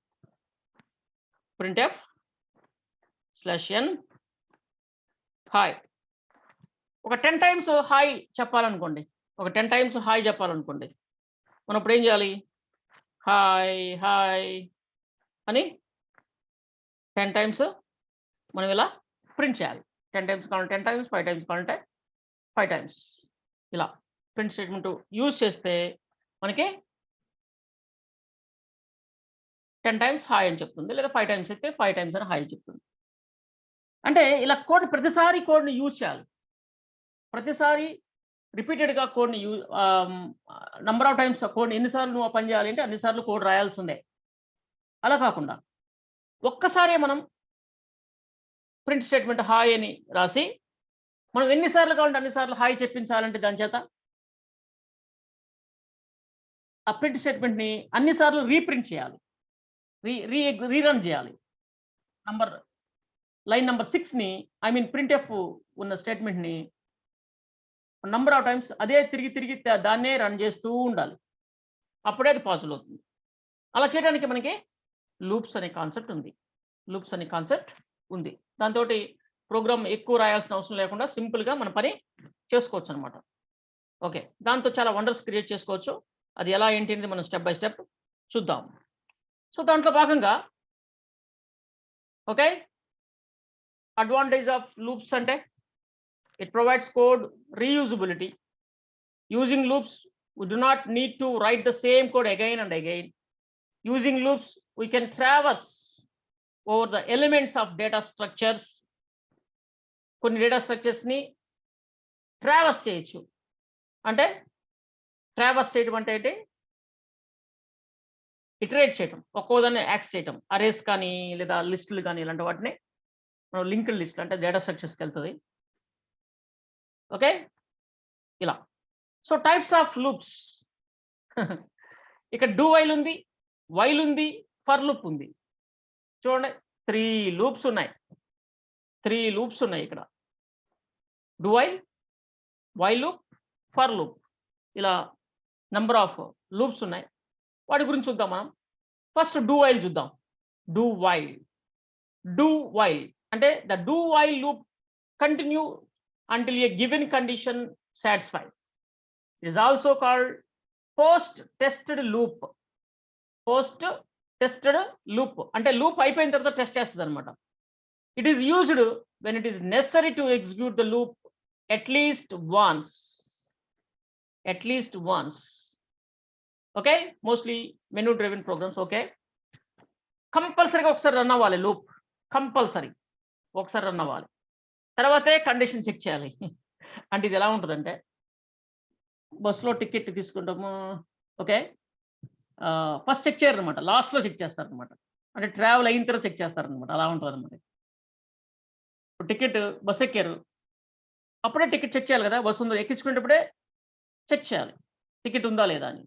/n hi ఒక 10 టైమ్స్ హాయ్ చెప్పాలనుకోండి, మనం ఇప్పుడు ఏం చేయాలి? హాయ్ అని 10 టైమ్స్ మనం ఇలా ప్రింట్ చేయాలి. 10 టైమ్స్ కావాలంటే 10 టైమ్స్, 5 టైమ్స్ కావాలంటే 5 టైమ్స్ ఇలా ప్రింట్ స్టేట్మెంట్ యూజ్ చేస్తే మనకి 10 టైమ్స్ హాయ్ అని చెప్తుంది, లేదా 5 టైమ్స్ అయితే 5 టైమ్స్ అని హాయ్ చెప్తుంది. అంటే ఇలా ప్రతిసారి కోడ్ని యూజ్ చేయాలి. ప్రతిసారి రిపీటెడ్గా కోడ్ని నంబర్ ఆఫ్ టైమ్స్ కోడ్ని ఎన్నిసార్లు నువ్వు పని చేయాలి అంటే అన్నిసార్లు కోడ్ రాయాల్సిందే. అలా కాకుండా ఒక్కసారే మనం ప్రింట్ స్టేట్మెంట్ హాయ్ అని రాసి మనం ఎన్నిసార్లు కావాలంటే అన్నిసార్లు హాయ్ చెప్పించాలంటే దాని చేత ఆ ప్రింట్ స్టేట్మెంట్ని అన్నిసార్లు రీప్రింట్ చేయాలి, రీరన్ చేయాలి. లైన్ నెంబర్ 6ని printf ఉన్న స్టేట్మెంట్ని నంబర్ ఆఫ్ టైమ్స్ అదే తిరిగి దాన్నే రన్ చేస్తూ ఉండాలి. అప్పుడే అది పాసిబుల్ అవుతుంది. అలా చేయడానికి మనకి లూప్స్ అనే కాన్సెప్ట్ ఉంది. దాంతో ప్రోగ్రామ్ ఎక్కువ రాయాల్సిన అవసరం లేకుండా సింపుల్గా మన పని చేసుకోవచ్చు అనమాట. ఓకే, దాంతో చాలా వండర్స్ క్రియేట్ చేసుకోవచ్చు. అది ఎలా ఏంటి అనేది మనం స్టెప్ బై స్టెప్ చూద్దాం. సో దాంట్లో భాగంగా ఓకే, అడ్వాంటేజ్ ఆఫ్ లూప్స్ అంటే it provides code reusability. Using loops, we do not need to write the same code again and again. Using loops, we can traverse over the elements of data structures. కొన్ని డేటా స్ట్రక్చర్స్ని ట్రావర్స్ చేయొచ్చు. అంటే ట్రావర్స్ చేయడం అంటే ఏంటి? ఇటరేట్ చేయటం, ఒక్కోదాన్ని యాక్సెస్ చేయటం. అరేస్ కానీ లేదా లిస్టులు కానీ ఇలాంటి వాటిని మనం లింక్డ్ లిస్ట్ అంటే డేటా స్ట్రక్చర్స్కి వెళ్తుంది. ఓకే, ఇలా. సో టైప్స్ ఆఫ్ లూప్స్ ఇక్కడ డూ వైల్ ఉంది, వైల్ ఉంది, ఫర్ లూప్ ఉంది. చూడండి 3 లూప్స్ ఉన్నాయి ఇక్కడ. Do while loop, for loop, ఇలా నెంబర్ ఆఫ్ లూప్స్ ఉన్నాయి. వాటి గురించి చూద్దాం మనం. ఫస్ట్ డూ వైల్ చూద్దాం. డూ వైల్ అంటే the do while loop continue until a given condition satisfies. It is also called post-tested loop. అంటే లూప్ అయిపోయిన తర్వాత టెస్ట్ చేస్తుంది అనమాట. It is used when it is necessary to execute the loop at least once. At least once. Okay, mostly menu driven programs. Okay, కంపల్సరీగా ఒకసారి రన్ అవ్వాలి లూప్, కంపల్సరీ ఒకసారి రన్ అవ్వాలి, తర్వాతే కండిషన్ చెక్ చేయాలి. అంటే ఇది ఎలా ఉంటుందంటే, బస్సులో టికెట్ తీసుకుంటాము. ఓకే, ఫస్ట్ చెక్ చేయరనమాట, లాస్ట్లో చెక్ చేస్తారనమాట. అంటే ట్రావెల్ అయిన తర్వాత చెక్ చేస్తారనమాట, అలా ఉంటుంది అనమాట. టికెట్ బస్ ఎక్కారు, అప్పుడే టికెట్ చెక్ చేయాలి కదా, బస్సు ఉందో ఎక్కించుకునేటప్పుడే చెక్ చేయాలి టికెట్ ఉందా లేదా అని.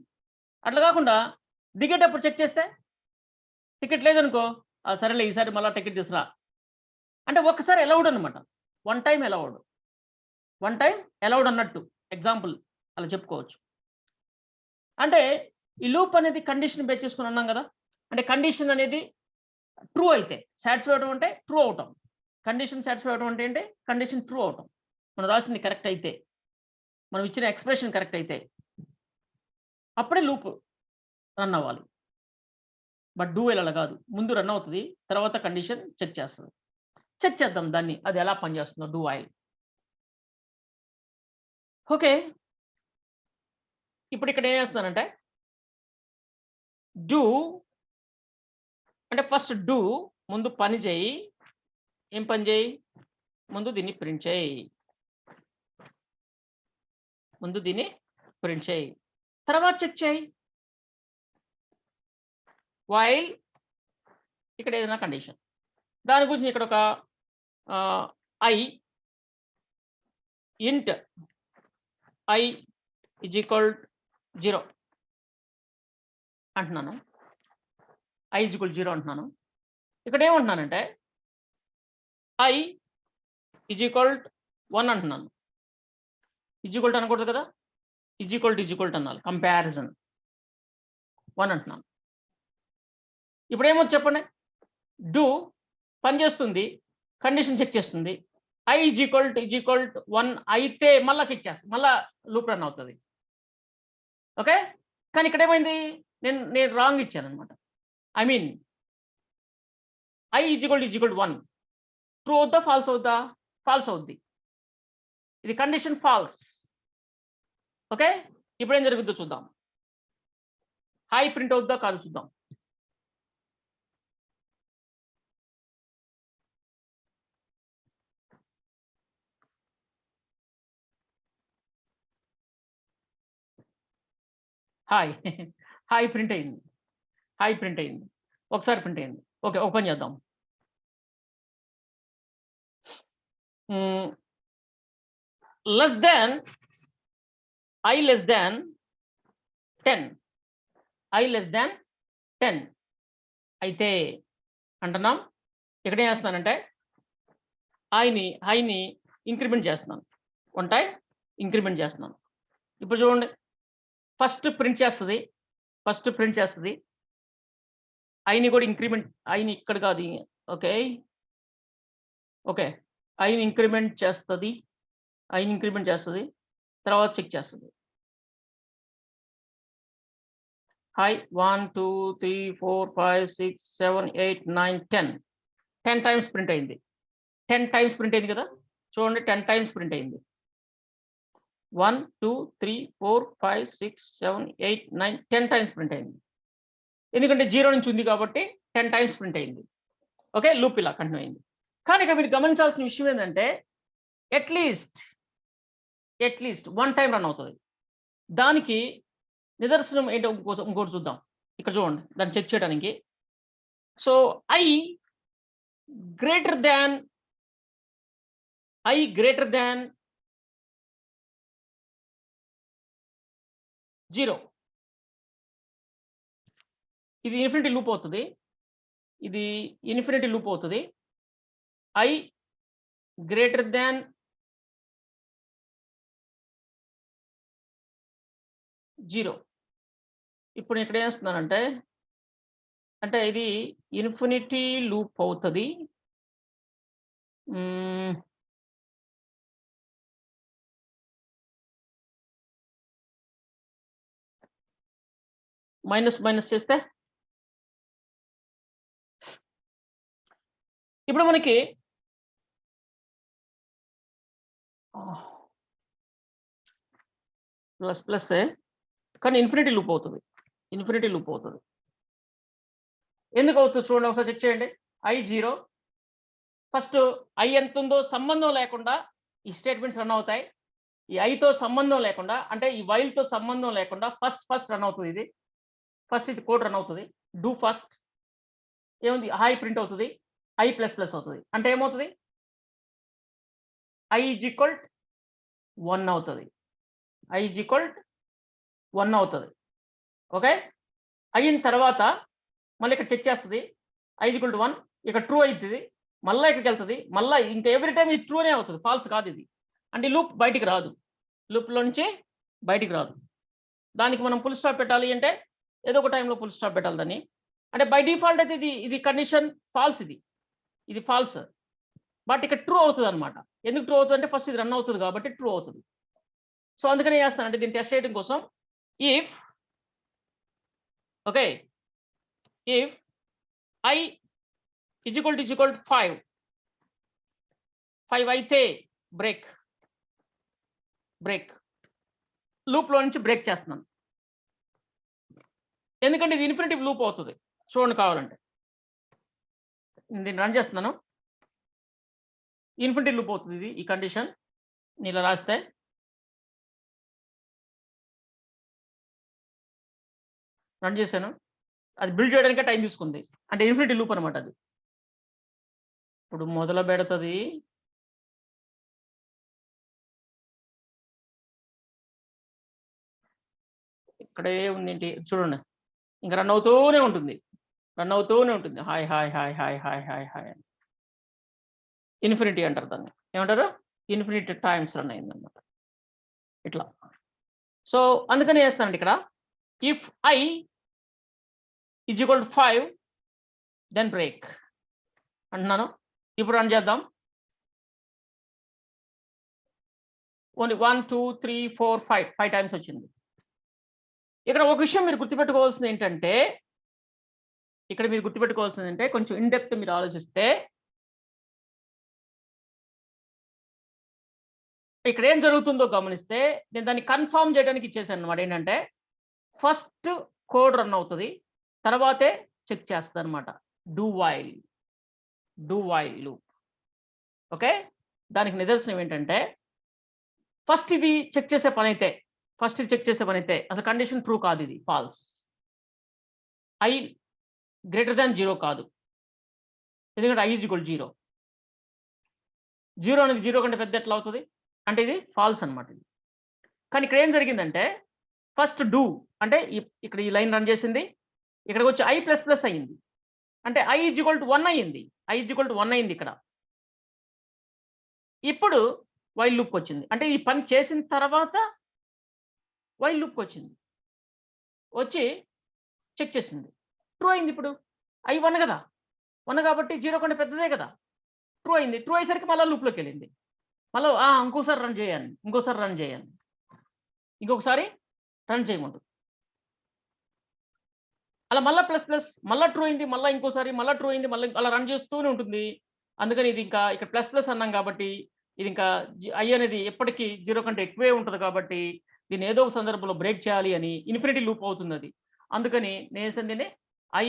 అట్లా కాకుండా దిగేటప్పుడు చెక్ చేస్తే టికెట్ లేదనుకో, సరేలే ఈసారి మళ్ళీ టికెట్ తీసురా అంటే ఒక్కసారి అలౌడ్ అనమాట. One time allowed, one time allowed అన్నట్టు ఎగ్జాంపుల్ అలా చెప్పుకోవచ్చు. అంటే ఈ లూప్ అనేది కండిషన్ బేస్ చేసుకుని అన్నాం కదా. అంటే కండిషన్ అనేది ట్రూ అయితే సాటిస్ఫై అవడం అంటే ట్రూ అవటం, కండిషన్ సాటిస్ఫై అవడం అంటే ఏంటి, కండిషన్ ట్రూ అవటం. మనం రాసింది కరెక్ట్ అయితే, మనం ఇచ్చిన ఎక్స్ప్రెషన్ కరెక్ట్ అయితే అప్పుడే లూప్ రన్ అవ్వాలి. బట్ డూ వైల్ అలా కాదు, ముందు రన్ అవుతుంది, తర్వాత కండిషన్ చెక్ చేస్తుంది. చెక్ చేద్దాం దాన్ని, అది ఎలా పనిచేస్తుందో డూ వైల్. ఓకే, ఇప్పుడు ఇక్కడ ఏం చేస్తున్నానంటే డూ అంటే ఫస్ట్ డూ, ముందు పని చేయి. ఏం పని చేయి, ముందు దీన్ని ప్రింట్ చేయి, ముందు దీన్ని ప్రింట్ చేయి, తర్వాత చెక్ చేయి. వైల్ ఇక్కడ ఏదైనా కండిషన్, దాని గురించి ఇక్కడ ఒక ఐ ఇంట్ ఐ ఈజ్ ఈక్వల్ 0 అంటున్నాను, ఐ ఈజ్ ఈక్వల్ 0 అంటున్నాను. ఇక్కడ ఏమంటున్నానంటే ఐ ఈజ్ ఈక్వల్ 1 అంటున్నాను. ఈజ్ ఈక్వల్ అనకూడదు కదా, ఈజ్ ఈక్వల్ అనాలి, కంపారిజన్ 1 అంటున్నాను. ఇప్పుడు ఏమవుతుంది చెప్పండి, డూ పని చేస్తుంది, కండిషన్ చెక్ చేస్తుంది, ఐ ఈజ్ ఈక్వల్ 1 అయితే మళ్ళీ చెక్ చేస్తుంది, మళ్ళీ లూప్ రన్ అవుతుంది. ఓకే, కానీ ఇక్కడ ఏమైంది, నేను రాంగ్ ఇచ్చాను అనమాట. I mean I is equal 1 true అవుద్దా ఫాల్స్ అవుద్దా, ఫాల్స్ అవుద్ది, ఇది కండిషన్ ఫాల్స్. ఓకే, ఇప్పుడు ఏం జరుగుతుందో చూద్దాం, హై ప్రింట్ అవుద్దా కాదు చూద్దాం. హాయ్ హాయ్ ప్రింట్ అయింది, హాయ్ ప్రింట్ అయింది, ఒకసారి ప్రింట్ అయింది. ఓకే, ఓపెన్ చేద్దాం. Less than I less than 10, I less than 10 అయితే అంటున్నాం. ఇక్కడ ఏం చేస్తున్నానంటే ఐని ఇంక్రిమెంట్ చేస్తున్నాను, 1 టైం ఇంక్రిమెంట్ చేస్తున్నాను. ఇప్పుడు చూడండి, ఫస్ట్ ప్రింట్ చేస్తుంది, ఐని కూడా ఇంక్రిమెంట్, ఐని ఇక్కడ కాదు. ఓకే ఓకే, ఐని ఇంక్రిమెంట్ చేస్తుంది, తర్వాత చెక్ చేస్తుంది. హై 1 2 3 4 5 6 7 8 9 10 టైమ్స్ ప్రింట్ అయింది, 10 టైమ్స్ ప్రింట్ అయింది కదా. చూడండి, 10 టైమ్స్ ప్రింట్ అయింది. 1 2 3 4 5 6 7 8 9 10 టైమ్స్ ప్రింట్ అయింది. ఎందుకంటే 0 నుంచి ఉంది కాబట్టి 10 టైమ్స్ ప్రింట్ అయింది. ఓకే, లూప్ ఇలా కంటిన్యూ అయింది. కానీ ఇక్కడ మీరు గమనించాల్సిన విషయం ఏంటంటే అట్లీస్ట్ 1 టైం రన్ అవుతుంది. దానికి నిదర్శనం ఏంటో ఇంకోటి చూద్దాం. ఇక్కడ చూడండి, దాన్ని చెక్ చేయడానికి. సో ఐ గ్రేటర్ దాన్ 0, ఇది ఇన్ఫినిటీ లూప్ అవుతుంది, ఐ గ్రేటర్ దాన్ 0. ఇప్పుడు ఇక్కడ ఏం చేస్తున్నానంటే, అంటే ఇది ఇన్ఫినిటీ లూప్ అవుతుంది. మైనస్ చేస్తే ఇప్పుడు మనకి ప్లస్ ప్లస్ కానీ ఇన్ఫినిటీ లూప్ అవుతుంది. ఇన్ఫినిటీ లూప్ అవుతుంది. ఎందుకు అవుతుంది చూడండి, ఒకసారి చెక్ చేయండి. I0 ఫస్ట్ I ఎంత ఉందో సంబంధం లేకుండా ఈ స్టేట్మెంట్స్ రన్ అవుతాయి. ఈ ఐతో సంబంధం లేకుండా, అంటే ఈ వైల్తో సంబంధం లేకుండా ఫస్ట్ రన్ అవుతుంది. ఇది ఫస్ట్ ఇది కోడ్ రన్ అవుతుంది. డూ ఫస్ట్ ఏముంది, హై ప్రింట్ అవుతుంది, I++ అవుతుంది. అంటే ఏమవుతుంది, I = 1 అవుతుంది. I = 1 అవుతుంది. ఓకే, అయిన తర్వాత మళ్ళీ ఇక్కడ చెక్ చేస్తుంది. I = 1 ఇక్కడ ట్రూ అవుతుంది, మళ్ళీ ఇక్కడికి వెళ్తుంది, మళ్ళీ ఇంకా ఎవ్రీ టైం ఇది ట్రూనే అవుతుంది, ఫాల్స్ కాదు ఇది. అంటే లూప్ బయటికి రాదు, లూప్లో నుంచి బయటికి రాదు. దానికి మనం ఫుల్ స్టాప్ పెట్టాలి అంటే ఏదో ఒక టైంలో ఫుల్ స్టాప్ పెట్టాలి దాన్ని. అంటే బై డిఫాల్ట్ అయితే ఇది కండిషన్ ఫాల్స్, ఇది ఫాల్స్. బట్ ఇక్కడ ట్రూ అవుతుంది అనమాట. ఎందుకు ట్రూ అవుతుంది అంటే ఫస్ట్ ఇది రన్ అవుతుంది కాబట్టి ట్రూ అవుతుంది. సో అందుకని చేస్తాను అంటే దీన్ని టెస్ట్ చేయడం కోసం ఇఫ్ ఓకే ఇఫ్ I = 5 అయితే బ్రేక్ లూప్లో నుంచి బ్రేక్ చేస్తున్నాను. ఎందుకంటే ఇది ఇన్ఫినిటీ లూప్ అవుతుంది. చూడండి కావాలంటే దీన్ని రన్ చేస్తున్నాను, ఇన్ఫినిటీ లూప్ అవుతుంది ఇది. ఈ కండిషన్ ఇలా రాస్తే రన్ చేశాను, అది బిల్డ్ చేయడానికే టైం తీసుకుంది. అంటే ఇన్ఫినిటీ లూప్ అనమాట అది. ఇప్పుడు మొదలు పెడుతుంది, ఇక్కడే ఉంది చూడండి, ఇంకా రన్ అవుతూనే ఉంటుంది. Hi hi hi hi hi hi hi అని ఇన్ఫినిటీ అంటారు దాన్ని. ఏమంటారు, ఇన్ఫినిటీ టైమ్స్ రన్ అయిందన్నమాట ఇట్లా. సో అందుకని చేస్తానండి ఇక్కడ ఇఫ్ I = 5 దెన్ బ్రేక్ అంటున్నాను. ఇప్పుడు రన్ చేద్దాం. ఓన్లీ 1 2 3 4 5 టైమ్స్ వచ్చింది. ఇక్కడ ఒక విషయం మీరు గుర్తుపెట్టుకోవాల్సింది ఏంటంటే, కొంచెం ఇన్ డెప్త్ మీరు ఆలోచిస్తే ఇక్కడ ఏం జరుగుతుందో గమనిస్తే, నేను దాన్ని కన్ఫర్మ్ చేయడానికి ఇచ్చేసాను అనమాట. ఏంటంటే ఫస్ట్ కోడ్ రన్ అవుతుంది, తర్వాతే చెక్ చేస్తుంది అనమాట. Do while loop. ఓకే, దానికి నిదర్శనం ఏంటంటే ఫస్ట్ ఇది చెక్ చేసే పని అయితే అసలు కండిషన్ ట్రూ కాదు, ఇది ఫాల్స్. I > 0 కాదు, ఎందుకంటే I = 0. 0 అనేది 0 కంటే పెద్ద ఎట్లా అవుతుంది, అంటే ఇది ఫాల్స్ అనమాట ఇది. కానీ ఇక్కడ ఏం జరిగిందంటే ఫస్ట్ డూ అంటే ఇక్కడ ఈ లైన్ రన్ చేసింది, ఇక్కడికి వచ్చి I++ అయ్యింది, అంటే I = 1 అయ్యింది. ఇక్కడ ఇప్పుడు వైల్ లూప్ వచ్చింది, అంటే ఈ పని చేసిన తర్వాత వైల్ లూప్ వచ్చి చెక్ చేసింది, ట్రూ అయింది. ఇప్పుడు I 1 కదా, 1 కాబట్టి 0 కంటే పెద్దదే కదా, ట్రూ అయింది. ట్రూ అయ్యేసరికి మళ్ళీ లూప్లోకి వెళ్ళింది. మళ్ళీ ఇంకోసారి రన్ చేయాలి, ఇంకొకసారి రన్ చేయమంటుంది. అలా మళ్ళీ ప్లస్ మళ్ళీ ట్రూ అయింది, మళ్ళీ ఇంకోసారి మళ్ళీ ట్రూ అయింది, మళ్ళీ అలా రన్ చేస్తూనే ఉంటుంది. అందుకని ఇది ఇంకా ఇక్కడ ప్లస్ అన్నాం కాబట్టి ఇది ఇంకా I అనేది ఎప్పటికీ 0 కంటే ఎక్కువే ఉంటుంది కాబట్టి దీన్ని ఏదో ఒక సందర్భంలో బ్రేక్ చేయాలి అని ఇన్ఫినిటీ లూప్ అవుతుంది అది. అందుకని నేను దీన్ని I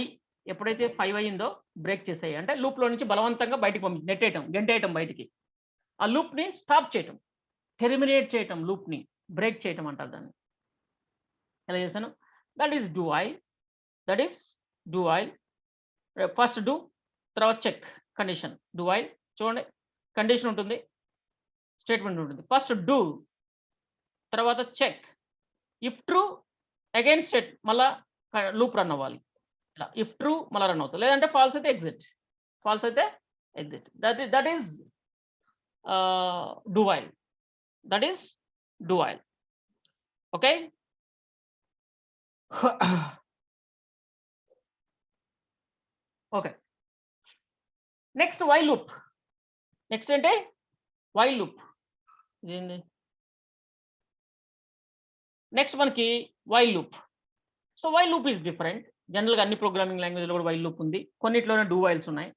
ఎప్పుడైతే 5 అయ్యిందో బ్రేక్ చేసాయి, అంటే లూప్లో నుంచి బలవంతంగా బయటికి గెంటేయటం బయటికి. ఆ లూప్ని స్టాప్ చేయటం, టెర్మినేట్ చేయటం, లూప్ని బ్రేక్ చేయటం అంటారు దాన్ని. ఎలా చేశాను, that is do while. First do, తర్వాత చెక్ కండిషన్. డూ వైల్ చూడండి, కండిషన్ ఉంటుంది, స్టేట్మెంట్ ఉంటుంది. ఫస్ట్ డూ, తర్వాత check, if true again state, మళ్ళా లూప్ రన్ అవ్వాలి. ఇలా ఇఫ్ ట్రూ మళ్ళీ రన్ అవుతుంది, లేదంటే ఫాల్స్ అయితే exit. That is do while. Okay, okay. Next while loop. Next ఏంటి, వైల్ లూప్. ఇదేంటి, నెక్స్ట్ మనకి while loop. So while loop is different. జనరల్గా అన్ని ప్రోగ్రామింగ్ లాంగ్వేజ్లో కూడా వైల్ లూప్ ఉంది, కొన్నిట్లోనే డూ వైల్స్ ఉన్నాయి.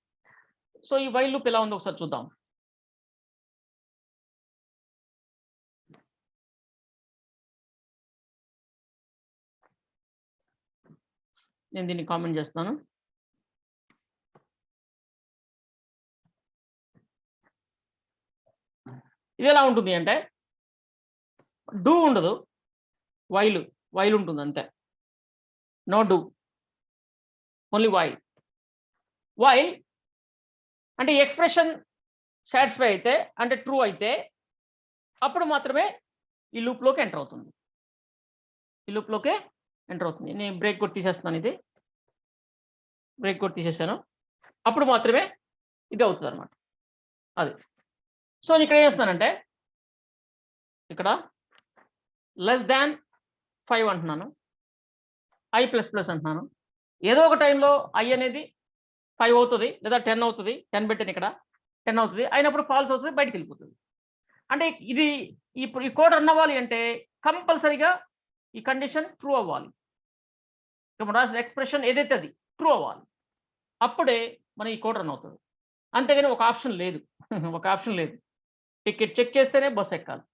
సో ఈ వైల్ లూప్ ఎలా ఉందో ఒకసారి చూద్దాం. నేను దీన్ని కామెంట్ చేస్తాను. ఇది ఎలా ఉంటుంది అంటే డూ ఉండదు, వైల్ ఉంటుంది అంతే. నో డూ, ఓన్లీ వైల్ అంటే ఈ ఎక్స్ప్రెషన్ సాటిస్ఫై అయితే అంటే ట్రూ అయితే అప్పుడు మాత్రమే ఈ లూప్లోకి ఎంటర్ అవుతుంది. నేను బ్రేక్ కొట్టి తీసేస్తున్నాను, ఇది బ్రేక్ కొట్టి తీసేసాను. అప్పుడు మాత్రమే ఇది అవుతుంది అనమాట. అది. సో ఇక్కడ ఏం చేస్తున్నానంటే ఇక్కడ లెస్ దాన్ 5 అంటున్నాను, i++ అంటున్నాను. ఏదో ఒక టైంలో i అనేది 5 అవుతుంది లేదా 10 అవుతుంది. 10 పెట్టాను ఇక్కడ, 10 అవుతుంది అయినప్పుడు ఫాల్స్ అవుతుంది, బయటికి వెళ్ళిపోతుంది. అంటే ఇది ఇప్పుడు ఈ కోడ్ రన్ అవ్వాలి అంటే కంపల్సరీగా ఈ కండిషన్ ట్రూ అవ్వాలి. ఇప్పుడు రాసిన ఎక్స్ప్రెషన్ ఏదైతే అది ట్రూ అవ్వాలి, అప్పుడే మన ఈ కోడ్ రన్ అవుతుంది. అంతేగాని ఒక ఆప్షన్ లేదు. ఒక ఆప్షన్ లేదు. టికెట్ చెక్ చేస్తేనే బస్ ఎక్కాలి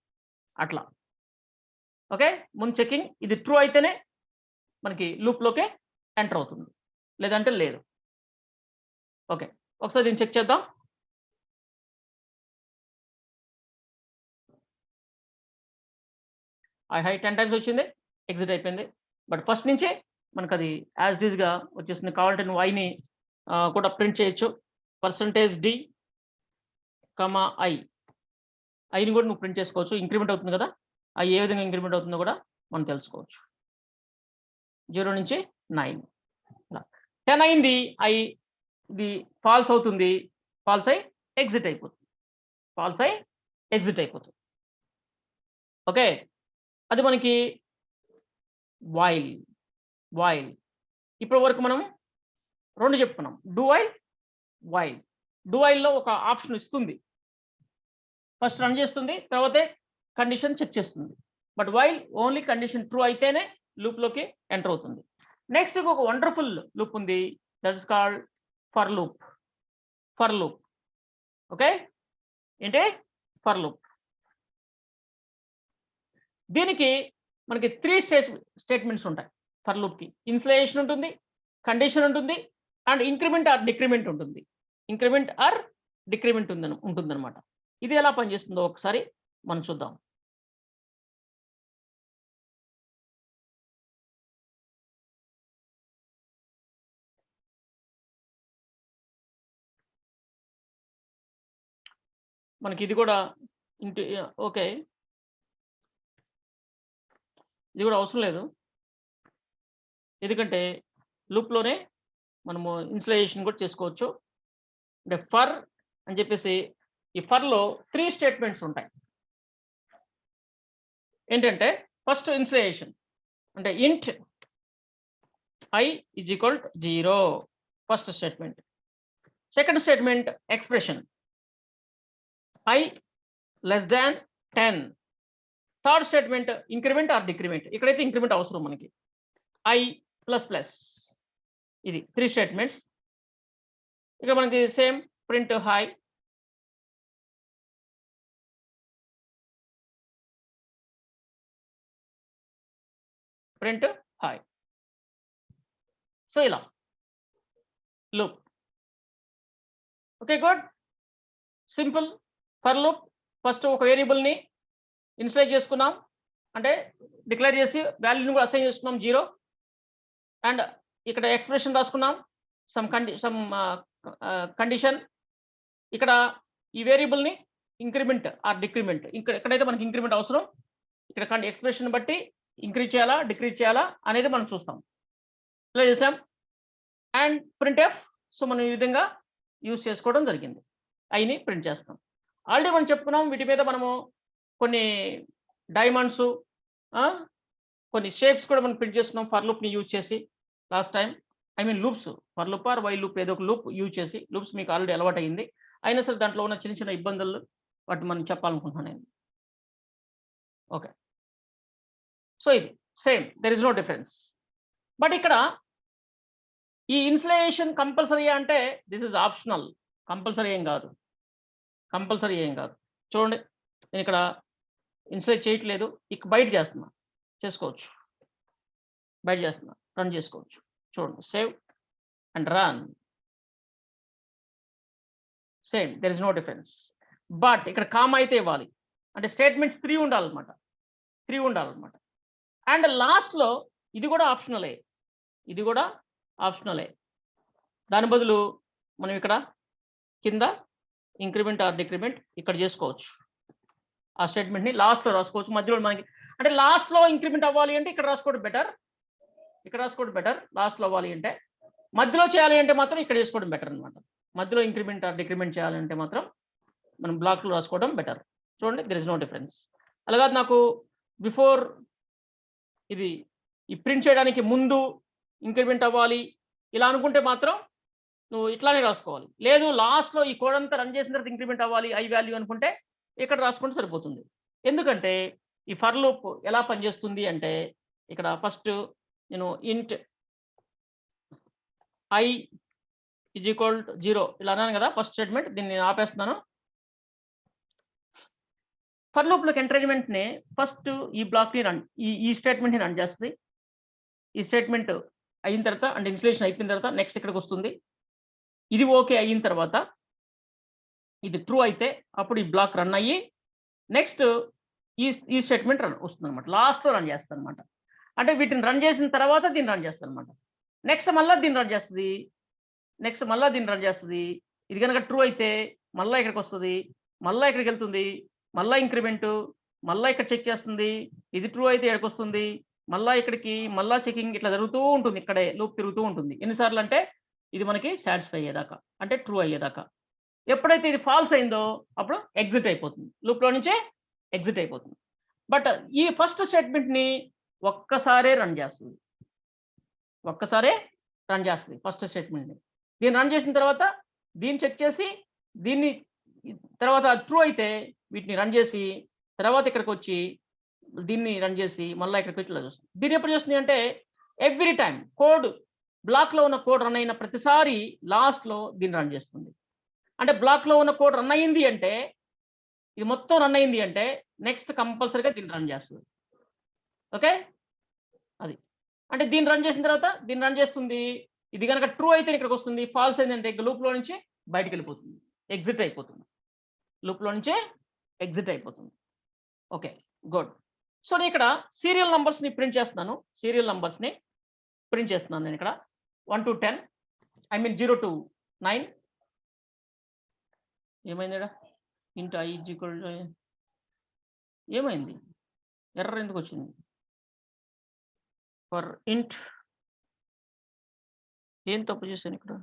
అట్లా. ఓకే, ముందు చెకింగ్, ఇది ట్రూ అయితేనే మనకి లూప్లోకే ఎంటర్ అవుతుంది, లేదంటే లేదు. ఓకే, ఒకసారి దీన్ని చెక్ చేద్దాం. హై 10 టైమ్స్ వచ్చింది, ఎగ్జిట్ అయిపోయింది. బట్ ఫస్ట్ నుంచే మనకు అది యాజ్ డీజ్గా వచ్చేస్తుంది. కావాలంటే నువ్వు ఐని కూడా ప్రింట్ చేయొచ్చు. %d, ఐని కూడా నువ్వు ప్రింట్ చేసుకోవచ్చు. ఇంక్రిమెంట్ అవుతుంది కదా, ఐ ఏ విధంగా ఇంక్రిమెంట్ అవుతుందో కూడా మనం తెలుసుకోవచ్చు. 0 నుంచి 9 10 అయింది, ఇది ఫాల్స్ అవుతుంది, ఫాల్స్ అయి ఎగ్జిట్ అయిపోతుంది. ఓకే, అది మనకి వైల్. ఇప్పటి వరకు మనం 2 చెప్పుకున్నాం, వైల్. డూ వైల్లో ఒక ఆప్షన్ ఇస్తుంది, ఫస్ట్ రన్ చేస్తుంది, తర్వాతే కండిషన్ చెక్ చేస్తుంది. But while only condition true అయితేనే లూప్లోకి ఎంటర్ అవుతుంది. నెక్స్ట్ ఒక వండర్ఫుల్ లూప్ ఉంది, that is called for loop. Okay, ఏంటి ఫర్ లూప్. దీనికి మనకి 3 స్టేట్మెంట్స్ ఉంటాయి ఫర్ లూప్కి. ఇన్స్టలేషన్ ఉంటుంది, కండిషన్ ఉంటుంది, అండ్ ఇంక్రిమెంట్ ఆర్ డిక్రిమెంట్ ఉంటుందన్నమాట. ఇది ఎలా పనిచేస్తుందో ఒకసారి మనం చూద్దాం. మనకి ఇది కూడా ఓకే, ఇది కూడా అవసరం లేదు, ఎందుకంటే లూప్లోనే మనము ఇన్స్టలేషన్ కూడా చేసుకోవచ్చు. అంటే ఫర్ అని చెప్పేసి ఈ ఫర్లో 3 స్టేట్మెంట్స్ ఉంటాయి. ఏంటంటే ఫస్ట్ ఇన్స్టలేషన్ అంటే ఇంట్ i = 0, first statement. Second statement expression i <10. Third statement increment are decrement. ఇక్కడైతే ఇంక్రిమెంట్ అవసరం మనకి, i++. ఇది 3 స్టేట్మెంట్స్. ఇక్కడ మనకి సేమ్ ప్రింట్ హాయ్, సో ఇలా loop. Okay, good, simple for loop. First ఒక వేరియబుల్ని ఇన్స్టలేట్ చేసుకున్నాం, అంటే డిక్లేర్ చేసి వాల్యూని కూడా అసైన్ చేసుకున్నాం 0, అండ్ ఇక్కడ ఎక్స్ప్రెషన్ రాసుకున్నాం, సమ్ కండిషన్. ఇక్కడ ఈ వేరియబుల్ని ఇంక్రిమెంట్ ఆర్ డిక్రిమెంట్, ఎక్కడైతే మనకి ఇంక్రిమెంట్ అవసరం ఇక్కడ ఎక్స్ప్రెషన్ బట్టి ఇంక్రీజ్ చేయాలా డిక్రీజ్ చేయాలా అనేది మనం చూస్తాం. ఇలా చేసాం, అండ్ printf. సో మనం ఈ విధంగా యూజ్ చేసుకోవడం జరిగింది. ఐని ప్రింట్ చేస్తాం. ఆల్రెడీ మనం చెప్పుకున్నాం, వీటి మీద మనము కొన్ని డైమండ్స్, కొన్ని షేప్స్ కూడా మనం ప్రింట్ చేస్తున్నాం ఫర్ లూప్ని యూజ్ చేసి last time. Loops, for loop or while loop, ఏదో ఒక లూప్ యూజ్ చేసి. లూప్స్ మీకు ఆల్రెడీ అలవాటు అయింది, అయినా సరే దాంట్లో ఉన్న చిన్న చిన్న ఇబ్బందులు వాటిని మనం చెప్పాలనుకుంటున్నాను నేను. ఓకే, సో ఇది same, there is no difference. But ఇక్కడ ఈ ఇన్స్టలేషన్ కంపల్సరీ అంటే దిస్ ఇస్ ఆప్షనల్, కంపల్సరీ ఏం కాదు. చూడండి, నేను ఇక్కడ ఇన్స్టలేట్ చేయట్లేదు, ఇక బయట చేసుకోవచ్చు, రన్ చేసుకోవచ్చు. చూడండి, save and run. Same, there is no difference. But ఇక్కడ కామా అయితే ఇవ్వాలి, అంటే స్టేట్మెంట్స్ 3 ఉండాలన్నమాట, 3 ఉండాలన్నమాట. అండ్ లాస్ట్లో ఇది కూడా ఆప్షనలే, ఇది కూడా ఆప్షనలే. దాని బదులు మనం ఇక్కడ కింద ఇంక్రిమెంట్ ఆర్ డిక్రిమెంట్ ఇక్కడ చేసుకోవచ్చు. ఆ స్టేట్మెంట్ని లాస్ట్లో రాసుకోవచ్చు. మధ్యలో మనకి అంటే లాస్ట్లో ఇంక్రిమెంట్ అవ్వాలి అంటే ఇక్కడ రాసుకోవడం బెటర్, ఇక్కడ రాసుకోవడం బెటర్. లాస్ట్లో అవ్వాలి అంటే, మధ్యలో చేయాలి అంటే మాత్రం ఇక్కడ చేసుకోవడం బెటర్ అనమాట. మధ్యలో ఇంక్రిమెంట్ ఆర్ డిక్రిమెంట్ చేయాలంటే మాత్రం మనం బ్లాక్లో రాసుకోవడం బెటర్. చూడండి, దెర్ ఇస్ నో డిఫరెన్స్. అలాగే నాకు బిఫోర్ ఇది ఈ ప్రింట్ చేయడానికి ముందు ఇంక్రిమెంట్ అవ్వాలి ఇలా అనుకుంటే మాత్రం నువ్వు ఇట్లానే రాసుకోవాలి. లేదు లాస్ట్లో ఈ కోడ్ అంతా రన్ చేసిన తర్వాత ఇంక్రిమెంట్ అవ్వాలి ఐ వాల్యూ అనుకుంటే ఇక్కడ రాసుకుంటే సరిపోతుంది. ఎందుకంటే ఈ ఫర్ లూప్ ఎలా పనిచేస్తుంది అంటే, ఇక్కడ ఫస్ట్ నేను ఇంట్ i ఈజ్ ఈక్వల్ టు 0 ఇలా అన్నాను కదా ఫస్ట్ స్టేట్మెంట్. దీన్ని నేను ఆపేస్తున్నాను. ఫర్ లూప్లోకి ఎంటర్ అయిన వెంటనే ఫస్ట్ ఈ బ్లాక్ని రన్, ఈ స్టేట్మెంట్ని రన్ చేస్తుంది. ఈ స్టేట్మెంట్ అయిన తర్వాత అంటే ఇన్స్టలేషన్ అయిపోయిన తర్వాత నెక్స్ట్ ఇక్కడికి వస్తుంది. ఇది ఓకే అయిన తర్వాత ఇది ట్రూ అయితే అప్పుడు ఈ బ్లాక్ రన్ అయ్యి నెక్స్ట్ ఈ స్టేట్మెంట్ రన్ వస్తుంది అనమాట. లాస్ట్లో రన్ చేస్తుంది అనమాట. అంటే వీటిని రన్ చేసిన తర్వాత దీన్ని రన్ చేస్తుంది అనమాట. నెక్స్ట్ మళ్ళీ దీన్ని రన్ చేస్తుంది, నెక్స్ట్ మళ్ళీ దీన్ని రన్ చేస్తుంది. ఇది కనుక ట్రూ అయితే మళ్ళీ ఇక్కడికి వస్తుంది, మళ్ళీ ఇక్కడికి వెళ్తుంది, మళ్ళీ ఇంక్రిమెంటు, మళ్ళీ ఇక్కడ చెక్ చేస్తుంది. ఇది ట్రూ అయితే ఇక్కడికి వస్తుంది, మళ్ళీ ఇక్కడికి, మళ్ళీ చెకింగ్, ఇట్లా జరుగుతూ ఉంటుంది. ఇక్కడే లూప్ తిరుగుతూ ఉంటుంది. ఎన్నిసార్లు అంటే ఇది మనకి సాటిస్ఫై అయ్యేదాకా, అంటే ట్రూ అయ్యేదాకా. ఎప్పుడైతే ఇది ఫాల్స్ అయిందో అప్పుడు ఎగ్జిట్ అయిపోతుంది, లూప్లో నుంచే ఎగ్జిట్ అయిపోతుంది. బట్ ఈ ఫస్ట్ స్టేట్మెంట్ని ఒక్కసారే రన్ చేస్తుంది, ఒక్కసారే రన్ చేస్తుంది ఫస్ట్ స్టేట్మెంట్ని. దీన్ని రన్ చేసిన తర్వాత దీన్ని చెక్ చేసి దీన్ని తర్వాత ట్రూ అయితే వీటిని రన్ చేసి తర్వాత ఇక్కడికి వచ్చి దీన్ని రన్ చేసి మళ్ళీ ఇక్కడికి వచ్చి ఇలా చూస్తుంది. దీన్ని ఎప్పుడు చేస్తుంది అంటే ఎవ్రీ టైం కోడ్ బ్లాక్లో ఉన్న కోడ్ రన్ అయిన ప్రతిసారి లాస్ట్లో దీన్ని రన్ చేస్తుంది. అంటే బ్లాక్లో ఉన్న కోడ్ రన్ అయ్యింది అంటే, ఇది మొత్తం రన్ అయింది అంటే నెక్స్ట్ కంపల్సరీగా దీన్ని రన్ చేస్తుంది. ఓకే, అది అంటే దీన్ని రన్ చేసిన తర్వాత దీన్ని రన్ చేస్తుంది. ఇది కనుక ట్రూ అయితే ఇక్కడికి వస్తుంది, ఫాల్స్ అయిందంటే లూప్లో నుంచి బయటికి వెళ్ళిపోతుంది, ఎగ్జిట్ అయిపోతుంది, లూప్లో నుంచే ఎగ్జిట్ అయిపోతుంది. Okay, good. సో నేను ఇక్కడ సీరియల్ నంబర్స్ని ప్రింట్ చేస్తున్నాను, సీరియల్ నంబర్స్ని ప్రింట్ చేస్తున్నాను నేను ఇక్కడ 1 to 10, ఐ మీన్ 0 to 9. ఏమైంది ఇక్కడ into i is equal to, ఏమైంది ఎర్రర్ ఎందుకు వచ్చింది? ఫర్ ఇంట్ ఏం తప్పు చేశాను ఇక్కడ?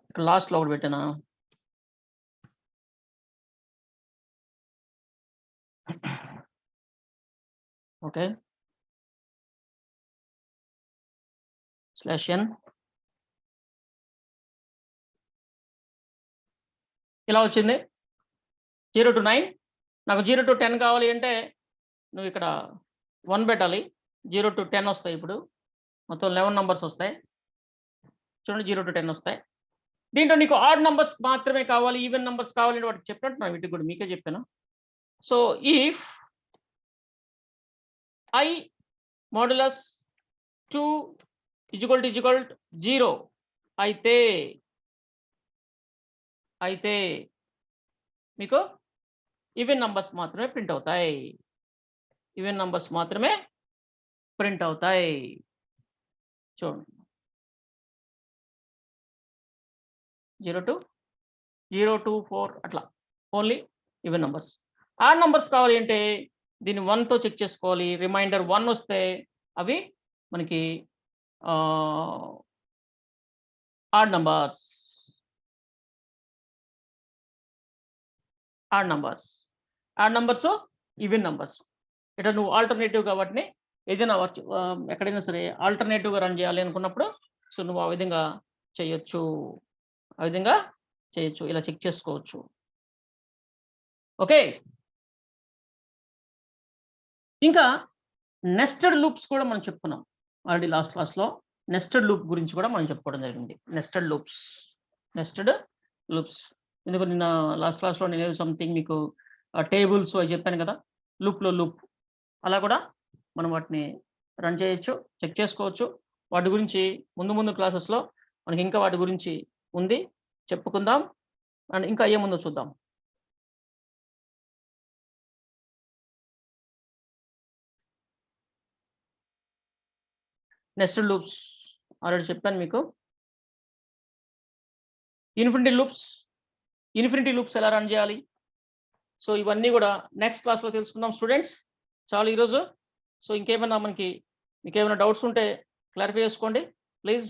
ఇక్కడ లాస్ట్లో ఒకటి పెట్టానా? ఓకే, /n ఇలా వచ్చింది 0 to 9. నాకు 0 to 10 కావాలి అంటే నువ్వు ఇక్కడ 1 పెట్టాలి. 0 to 10 వస్తాయి. ఇప్పుడు మొత్తం 11 నంబర్స్ వస్తాయి. చూడండి, 0 to 10 వస్తాయి. దీంట్లో నీకు ఆడ్ నంబర్స్ మాత్రమే కావాలి, ఈవెన్ నంబర్స్ కావాలంటే వాటికి చెప్పినట్టు వీటికి కూడా మీకే చెప్పాను. So if i మోడులస్ 2 is equal to 0 అయితే మీకు ఈవెన్ నంబర్స్ మాత్రమే ప్రింట్ అవుతాయి, ఈవెన్ నంబర్స్ మాత్రమే ప్రింట్ అవుతాయి. చూడండి, 0 to 4 అట్లా only even numbers. Add numbers కావాలి అంటే దీన్ని 1తో చెక్ చేసుకోవాలి. రిమైండర్ 1 వస్తే అవి మనకి add numbers, add numbers even numbers. ఇట్లా నువ్వు ఆల్టర్నేటివ్గా వాటిని ఏదైనా ఎక్కడైనా సరే ఆల్టర్నేటివ్గా రన్ చేయాలి అనుకున్నప్పుడు సో నువ్వు ఆ విధంగా చేయొచ్చు, ఇలా చెక్ చేసుకోవచ్చు. ఓకే, ఇంకా నెస్టెడ్ లూప్స్ కూడా మనం చెప్పుకున్నాం ఆల్రెడీ లాస్ట్ క్లాస్లో. నెస్టెడ్ లూప్ గురించి కూడా మనం చెప్పుకోవడం జరిగింది. నెస్టెడ్ లూప్స్ ఎందుకు నిన్న లాస్ట్ క్లాస్లో నేను సంథింగ్ మీకు టేబుల్స్ అవి చెప్పాను కదా, లూప్లో లూప్, అలా కూడా మనం వాటిని రన్ చేయొచ్చు, చెక్ చేసుకోవచ్చు. వాటి గురించి ముందు క్లాసెస్‌లో మనకి ఇంకా వాటి గురించి ఉంది. చెప్పుకుందాం. అండ్ ఇంకా ఏముందో చూద్దాం. నెస్టెడ్ లూప్స్ ఆల్రెడీ చెప్పాను మీకు. ఇన్ఫినిటీ లూప్స్ ఎలా రన్ చేయాలి? సో ఇవన్నీ గూడా నెక్స్ట్ క్లాస్‌లో తెలుసుకుందాం స్టూడెంట్స్. చాలు ఈరోజు. సో మీకేమైనా డౌట్స్ ఉంటే క్లారిఫై చేసుకోండి ప్లీజ్.